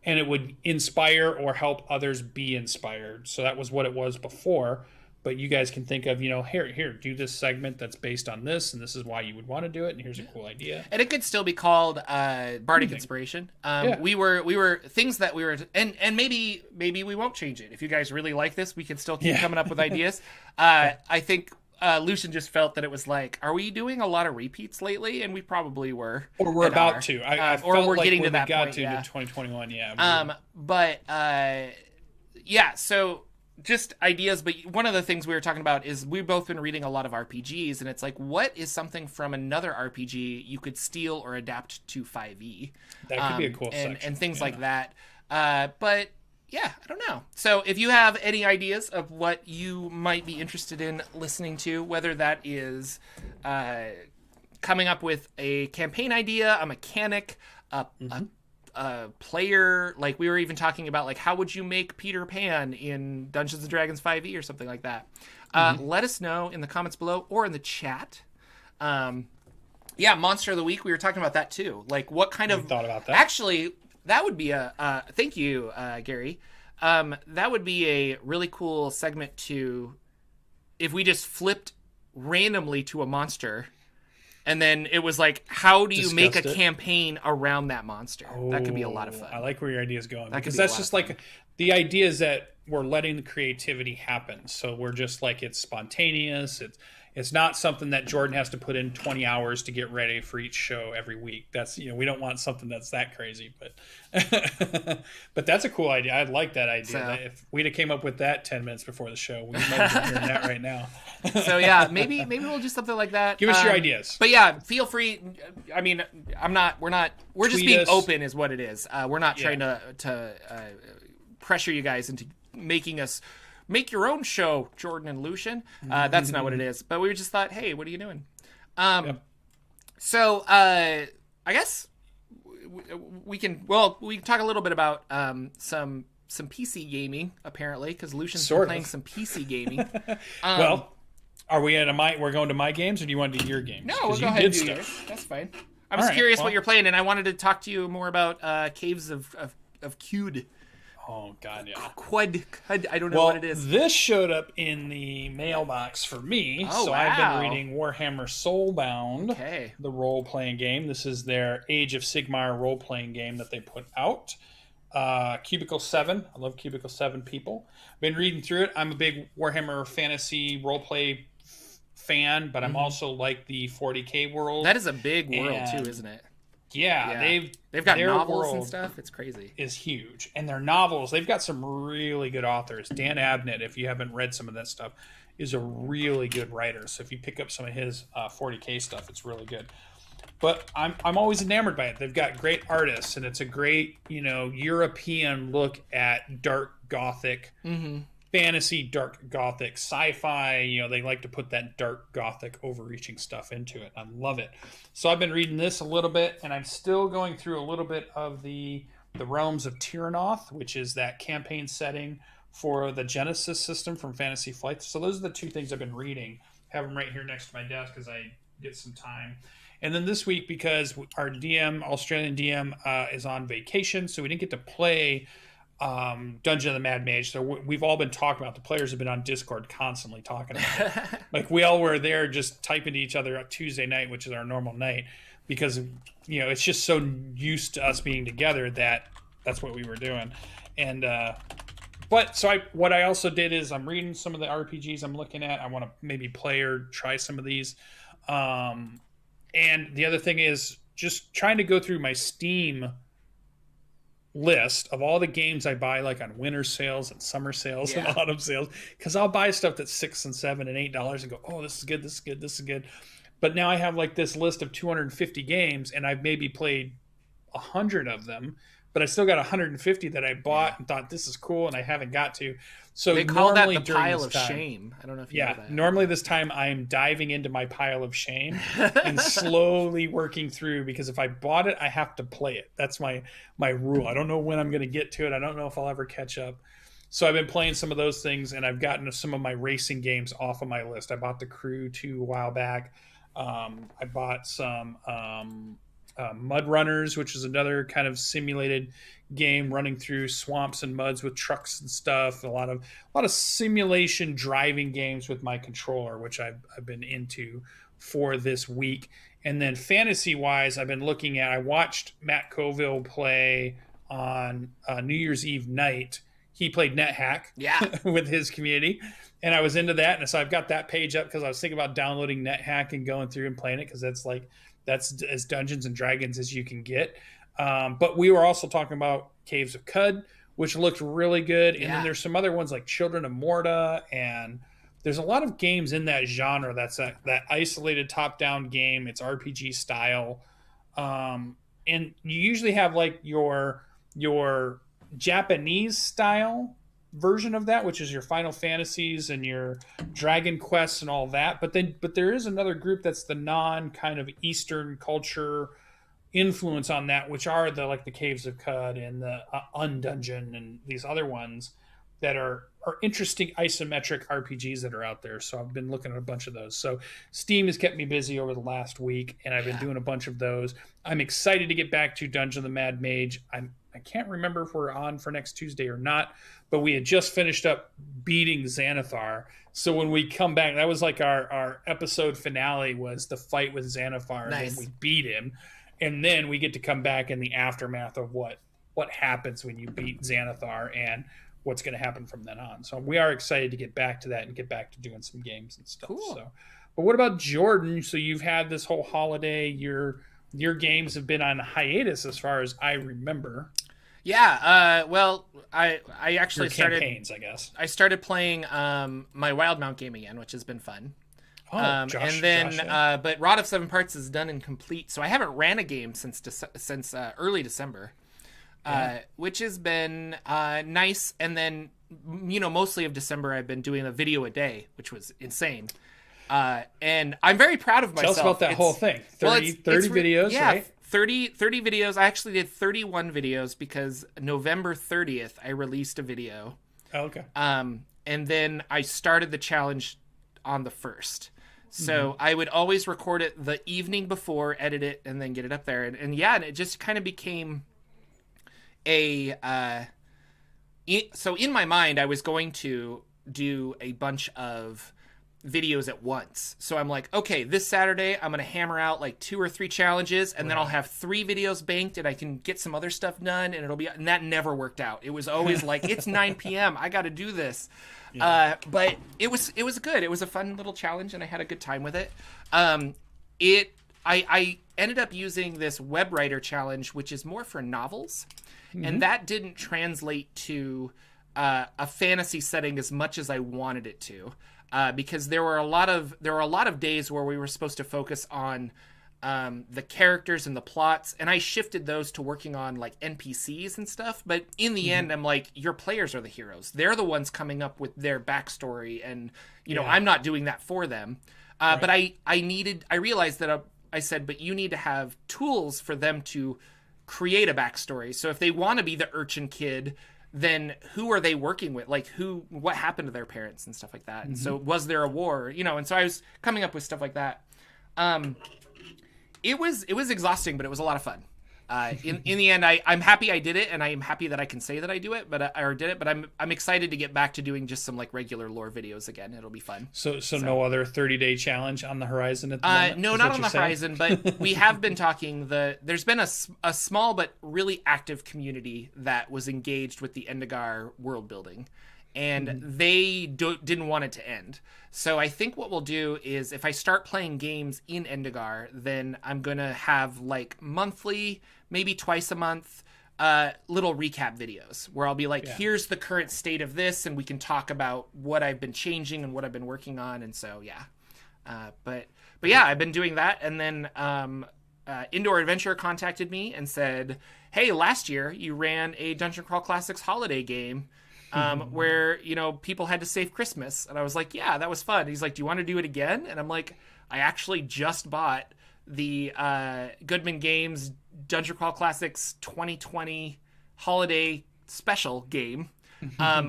and it would inspire or help others be inspired. So that was what it was before. But you guys can think of, here, do this segment that's based on this, and this is why you would want to do it, and here's a cool idea.
And it could still be called Bardic Inspiration. We were things that we were, and maybe we won't change it. If you guys really like this, we can still keep coming up with ideas. I think Lucian just felt that it was like, are we doing a lot of repeats lately? And we probably were.
Or we're about to. I
or
felt
we're
like
getting to
when
that
we got
point.
to 2021,
So just ideas, but one of the things we were talking about is we've both been reading a lot of RPGs, and it's like, what is something from another RPG you could steal or adapt to 5e?
That could be a cool section.
And things like that. But yeah, I don't know. So if you have any ideas of what you might be interested in listening to, whether that is coming up with a campaign idea, a mechanic, a player, like we were even talking about, like how would you make Peter Pan in Dungeons and Dragons 5e or something like that, let us know in the comments below or in the chat. Monster of the Week, we were talking about that too, like what kind of
thought about that.
Actually, that would be a thank you, Gary. That would be a really cool segment to, if we just flipped randomly to a monster. And then it was like, how do you make a campaign around that monster? That could be a lot of fun.
I like where your idea is going. Because that's just like, the idea is that we're letting the creativity happen. So we're just like, it's spontaneous. It's not something that Jordan has to put in 20 hours to get ready for each show every week. That's, we don't want something that's that crazy. But but that's a cool idea. I like that idea. So, if we'd have came up with that 10 minutes before the show, we might have been hearing that right now.
So yeah, maybe we'll do something like that.
Give us your ideas.
But yeah, feel free. I mean, we're just being open is what it is. We're not trying to pressure you guys into making us make your own show, Jordan and Lucian. That's not what it is. But we just thought, hey, what are you doing? So I guess we can talk a little bit about some PC gaming, apparently, because Lucian's been playing some PC gaming.
Well, are we we're going to my games, or do you want to do your games?
No, we'll go ahead and do yours. That's fine. I was curious what you're playing, and I wanted to talk to you more about Caves of Qud.
Oh, God, yeah.
Qud. I don't know what it is.
This showed up in the mailbox for me. Oh, so wow. I've been reading Warhammer Soulbound, the role-playing game. This is their Age of Sigmar role-playing game that they put out. Cubicle 7. I love Cubicle 7 people. Been reading through it. I'm a big Warhammer Fantasy roleplay fan, but I'm also like the 40K world.
That is a big world too, isn't it?
Yeah,
they've got
their
novels and
world
stuff. It's crazy.
Is huge, and their novels. They've got some really good authors. Dan Abnett, if you haven't read some of that stuff, is a really good writer. So if you pick up some of his 40K stuff, it's really good. But I'm always enamored by it. They've got great artists, and it's a great European look at dark gothic. Fantasy, dark gothic, sci-fi. They like to put that dark gothic overreaching stuff into it. I love it. So I've been reading this a little bit, and I'm still going through a little bit of the Realms of Tyranoth, which is that campaign setting for the Genesis system from Fantasy Flight. So those are the two things I've been reading. Have them right here next to my desk as I get some time. And then this week, because our Australian DM, is on vacation, so we didn't get to play Dungeon of the Mad Mage. So we've all been talking about. The players have been on Discord constantly talking about it. Like we all were there just typing to each other on Tuesday night, which is our normal night, because it's just so used to us being together that's what we were doing. And what I also did is I'm reading some of the RPGs I'm looking at. I want to maybe play or try some of these. And the other thing is just trying to go through my Steam list of all the games I buy, like on winter sales and summer sales and autumn sales, because I'll buy stuff that's $6 and $7 and $8 and go, oh, this is good, this is good, this is good. But now I have like this list of 250 games, and I've maybe played 100 of them, but I still got 150 that I bought and thought this is cool, and I haven't got to. So
they call that the pile of shame. I don't know if you know that.
Normally this time I'm diving into my pile of shame and slowly working through, because if I bought it, I have to play it. That's my rule. I don't know when I'm going to get to it. I don't know if I'll ever catch up. So I've been playing some of those things, and I've gotten some of my racing games off of my list. I bought the Crew 2 a while back. I bought some Mud Runners, which is another kind of simulated game running through swamps and muds with trucks and stuff. A lot of simulation driving games with my controller, which I've been into for this week. And then fantasy wise, I've been looking at. I watched Matt Colville play on New Year's Eve night. He played NetHack with his community, and I was into that. And so I've got that page up because I was thinking about downloading NetHack and going through and playing it, because that's as Dungeons and Dragons as you can get. But we were also talking about Caves of Cud, which looked really good. And then there's some other ones like Children of Morta, and there's a lot of games in that genre. That's that isolated top-down game. It's RPG style. And you usually have like your Japanese style version of that, which is your Final Fantasies and your Dragon Quests and all that. But there is another group that's the non kind of Eastern culture influence on that, which are the Caves of Cud and the Undungeon and these other ones that are interesting isometric RPGs that are out there. So I've been looking at a bunch of those. So Steam has kept me busy over the last week, and I've been doing a bunch of those. I'm excited to get back to Dungeon of the Mad Mage. I can't remember if we're on for next Tuesday or not, but we had just finished up beating Xanathar. So when we come back, that was like our episode finale, was the fight with Xanathar.
Nice.
And we beat him. And then we get to come back in the aftermath of what happens when you beat Xanathar and what's going to happen from then on. So we are excited to get back to that and get back to doing some games and stuff.
Cool.
So, but what about Jordan? So you've had this whole holiday, your games have been on hiatus as far as I remember.
Yeah, well, I actually started
campaigns, I guess.
I started playing my Wildmount game again, which has been fun.
Oh,
and then but Rod of Seven Parts is done and complete, so I haven't ran a game since early December, which has been nice. And then mostly of December I've been doing a video a day, which was insane. And I'm very proud of myself.
Tell us about that whole thing. 30 videos,
yeah,
right?
30 videos. I actually did 31 videos because November 30th I released a video.
Oh, okay.
And then I started the challenge on the 1st. So I would always record it the evening before, edit it, and then get it up there. And it just kind of became so in my mind, I was going to do a bunch of videos at once. So I'm like, okay, this Saturday I'm going to hammer out like 2 or 3 challenges, and then I'll have 3 videos banked, and I can get some other stuff done, and that never worked out. It was always like, it's 9 p.m. I got to do this. Yeah. But it was good. It was a fun little challenge, and I had a good time with it. I ended up using this web writer challenge, which is more for novels, and that didn't translate to a fantasy setting as much as I wanted it to. Because there were a lot of days where we were supposed to focus on the characters and the plots, and I shifted those to working on like NPCs and stuff. But in the end, I'm like, your players are the heroes. They're the ones coming up with their backstory, and I'm not doing that for them. Right. But I realized that I said, but you need to have tools for them to create a backstory. So if they want to be the urchin kid, then who are they working with? Like what happened to their parents and stuff like that? And so was there a war, and so I was coming up with stuff like that. It was exhausting, but it was a lot of fun. In the end, I'm happy I did it, and I am happy that I can say that I do it, but I'm excited to get back to doing just some like regular lore videos again. It'll be fun.
So no other 30-day challenge on the horizon at the moment?
No, not on the horizon, but we have been talking. There's been a small but really active community that was engaged with the Endegar world building, and they didn't want it to end. So I think what we'll do is, if I start playing games in Endegar, then I'm going to have like monthly, maybe twice a month, little recap videos where I'll be like, here's the current state of this, and we can talk about what I've been changing and what I've been working on. And so, but yeah, I've been doing that. And then Indoor Adventure contacted me and said, hey, last year you ran a Dungeon Crawl Classics holiday game where, people had to save Christmas. And I was like, yeah, that was fun. He's like, do you want to do it again? And I'm like, I actually just bought the Goodman Games Dungeon Crawl Classics 2020 holiday special game,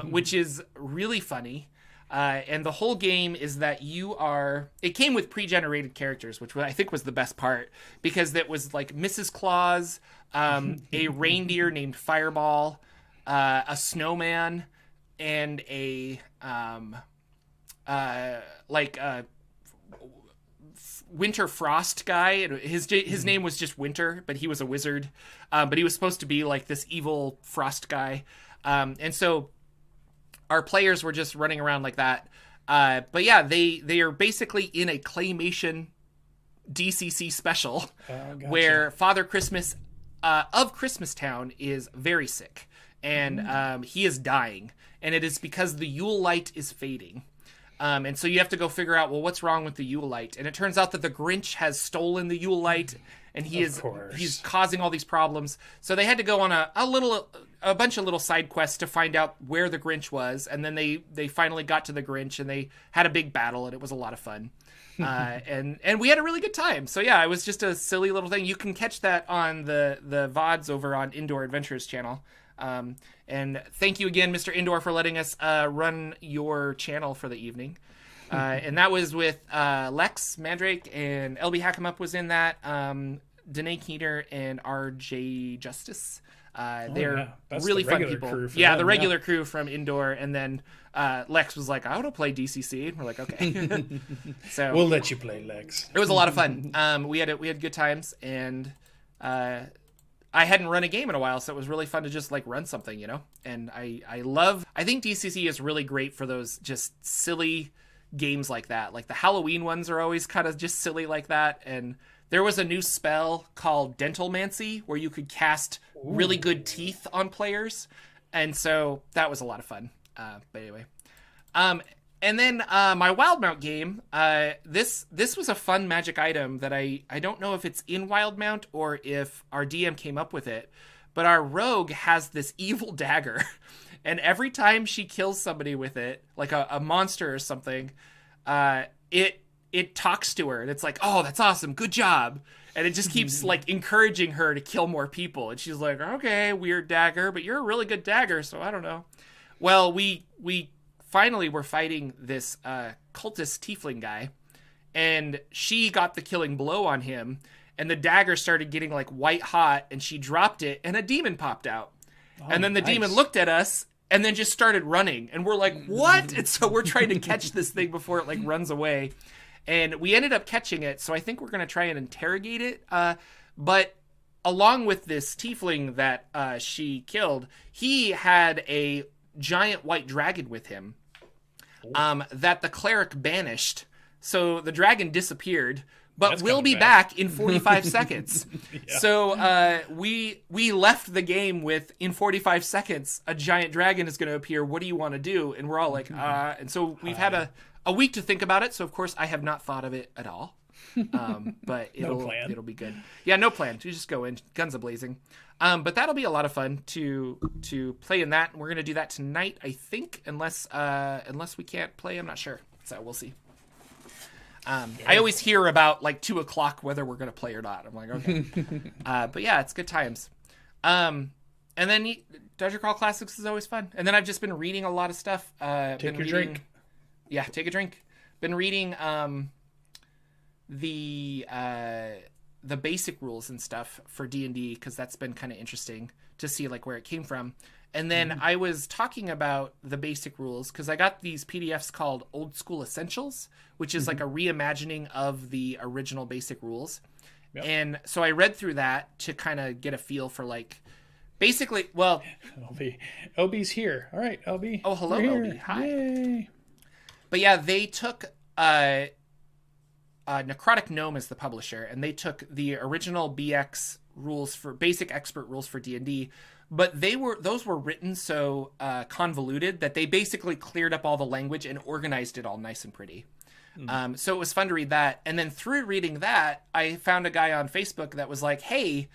which is really funny. And the whole game is that it came with pre-generated characters, which I think was the best part, because it was like Mrs. Claus, a reindeer named Fireball, a snowman, and a Winter Frost guy. His name was just Winter, but he was a wizard. But he was supposed to be like this evil frost guy. And so our players were just running around like that. But yeah, they are basically in a claymation DCC special where Father Christmas of Christmastown is very sick. And he is dying, and it is because the Yule light is fading. And so you have to go figure out, well, what's wrong with the Yule light? And it turns out that the Grinch has stolen the Yule light, and he's causing all these problems. So they had to go on a bunch of little side quests to find out where the Grinch was, and then they finally got to the Grinch, and they had a big battle, and it was a lot of fun. And we had a really good time. So yeah, it was just a silly little thing. You can catch that on the VODs over on Indoor Adventures channel. And thank you again, Mr. Indoor, for letting us run your channel for the evening. And that was with Lex Mandrake, and LB Hackemup was in that. Danae Keener and RJ Justice. They're really fun people. The regular crew from Indoor. And then Lex was like, I want to play DCC. And we're like, okay. So
we'll let you play, Lex.
It was a lot of fun. We had good times, and I hadn't run a game in a while, so it was really fun to just like run something, And I think DCC is really great for those just silly games like that. Like the Halloween ones are always kind of just silly like that. And there was a new spell called Dentalmancy where you could cast really good teeth on players. And so that was a lot of fun. But anyway. And then my Wildmount game, this was a fun magic item that I don't know if it's in Wildmount or if our DM came up with it, but our rogue has this evil dagger, and every time she kills somebody with it, like a monster or something, it talks to her, and it's like, oh, that's awesome, good job, and it just keeps like encouraging her to kill more people, and she's like, okay, weird dagger, but you're a really good dagger, so I don't know. Well, we finally we're fighting this cultist tiefling guy, and she got the killing blow on him, and the dagger started getting like white hot, and she dropped it, and a demon popped out. And then the demon looked at us and then just started running. And we're like, what? And so we're trying to catch this thing before it like runs away. And we ended up catching it. So I think we're going to try and interrogate it. But along with this tiefling that she killed, he had a giant white dragon with him that the cleric banished. So the dragon disappeared, but will be back in 45 seconds. Yeah. So we left the game with, in 45 seconds, a giant dragon is going to appear. What do you want to do? And we're all like, and so we've had a week to think about it. So, of course, I have not thought of it at all. But it'll be good. Yeah, no plan. You just go in, guns a-blazing. But that'll be a lot of fun to play in that. And we're going to do that tonight, I think, unless we can't play. I'm not sure. So we'll see. I always hear about like 2:00 whether we're going to play or not. I'm like, okay. But yeah, it's good times. And then Dungeon Crawl Classics is always fun. And then I've just been reading a lot of stuff.
Take your drink.
Yeah, take a drink. Been reading the basic rules and stuff for D&D because that's been kind of interesting to see like where it came from. And then I was talking about the basic rules because I got these PDFs called Old School Essentials, which is like a reimagining of the original basic rules. Yep. And so I read through that to kind of get a feel for like, basically, well...
LB's here. All right, LB.
Oh, hello, LB. Hi.
Yay.
But yeah, they took... Necrotic Gnome is the publisher, and they took the original BX rules for basic expert rules for D&D, but those were written so convoluted that they basically cleared up all the language and organized it all nice and pretty. So it was fun to read that. And then through reading that, I found a guy on Facebook that was like, hey,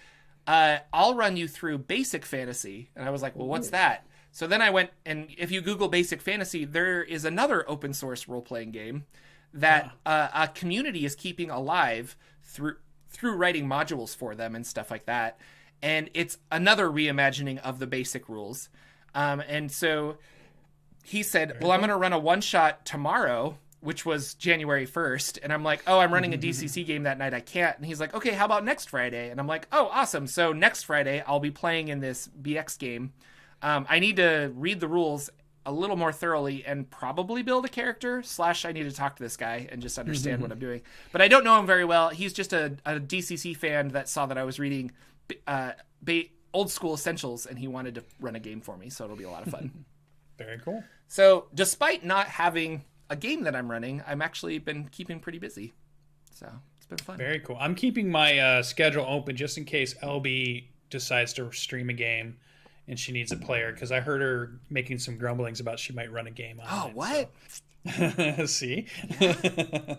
I'll run you through basic fantasy. And I was like, well, what's that? So then I went, and if you Google basic fantasy, there is another open source role-playing game that a community is keeping alive through writing modules for them and stuff like that. And it's another reimagining of the basic rules. And so he said, well, I'm going to run a one-shot tomorrow, which was January 1st. And I'm like, oh, I'm running a DCC game that night. I can't. And he's like, okay, how about next Friday? And I'm like, oh, awesome. So next Friday, I'll be playing in this BX game. I need to read the rules a little more thoroughly and probably build a character / I need to talk to this guy and just understand what I'm doing. But I don't know him very well. He's just a DCC fan that saw that I was reading Old School Essentials and he wanted to run a game for me. So it'll be a lot of fun.
Very cool.
So despite not having a game that I'm running, I'm actually been keeping pretty busy. So it's been fun.
Very cool. I'm keeping my schedule open just in case LB decides to stream a game and she needs a player, because I heard her making some grumblings about she might run a game on it.
Oh, what?
So. See?
Yeah.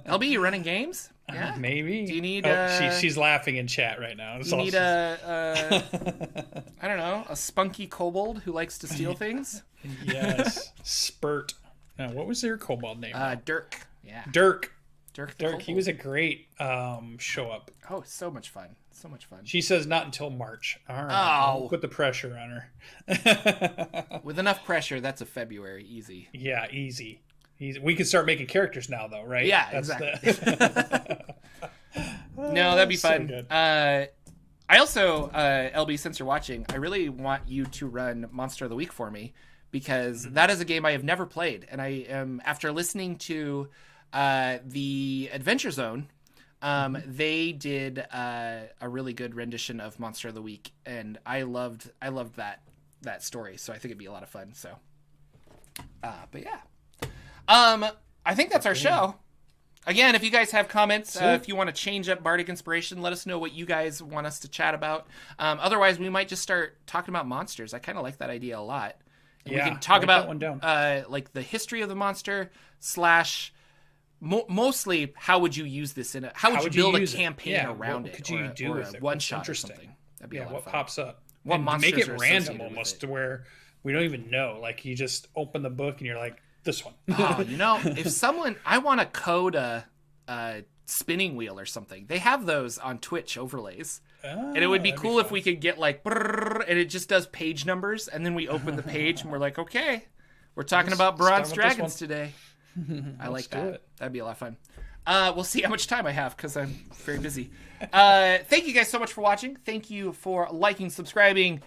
LB, you running games? Yeah.
Maybe.
Do you need
she's laughing in chat right now.
You need I don't know, a spunky kobold who likes to steal things?
Yes. Spurt. What was their kobold name?
Dirk. Yeah.
Dirk.
Dirk.
He was a great show up.
Oh, so much fun. So much fun.
She says not until March. All right. I'll put the pressure on her.
With enough pressure, that's a February. Easy.
Yeah, easy. We can start making characters now, though, right?
Yeah, exactly. No, that'd be fun.
So good.
I also, LB, since you're watching, I really want you to run Monster of the Week for me, because that is a game I have never played. And I am, after listening to the Adventure Zone, they did a really good rendition of Monster of the Week, and I loved that story. So I think it'd be a lot of fun. So, but yeah, I think that's our show. Again, if you guys have comments, if you want to change up Bardic Inspiration, let us know what you guys want us to chat about. Otherwise, we might just start talking about monsters. I kind of like that idea a lot. And we can talk about like the history of the monster / mostly how would you use this in how would you build a campaign around it?
What could you do with it?
One shot or something. That'd be a lot of fun.
What pops up?
What monsters
make it
are
random almost to where we don't even know. Like you just open the book and you're like, this one.
Oh, if I want to code a spinning wheel or something. They have those on Twitch overlays. And it would be cool if we could get like, and it just does page numbers. And then we open the page and we're like, okay, we're talking about bronze dragons today. I like that. That'd be a lot of fun. We'll see how much time I have because I'm very busy. Thank you guys so much for watching. Thank you for liking, subscribing.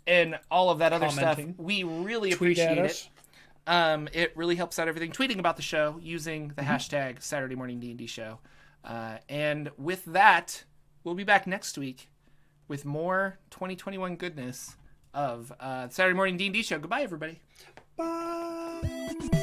and all of that other stuff.
Commenting.
We really
Tweet
appreciate
at
it.
us.
It really helps out everything. Tweeting about the show using the hashtag Saturday Morning D&D Show. And with that, we'll be back next week with more 2021 goodness of Saturday Morning D&D Show. Goodbye, everybody.
Bye.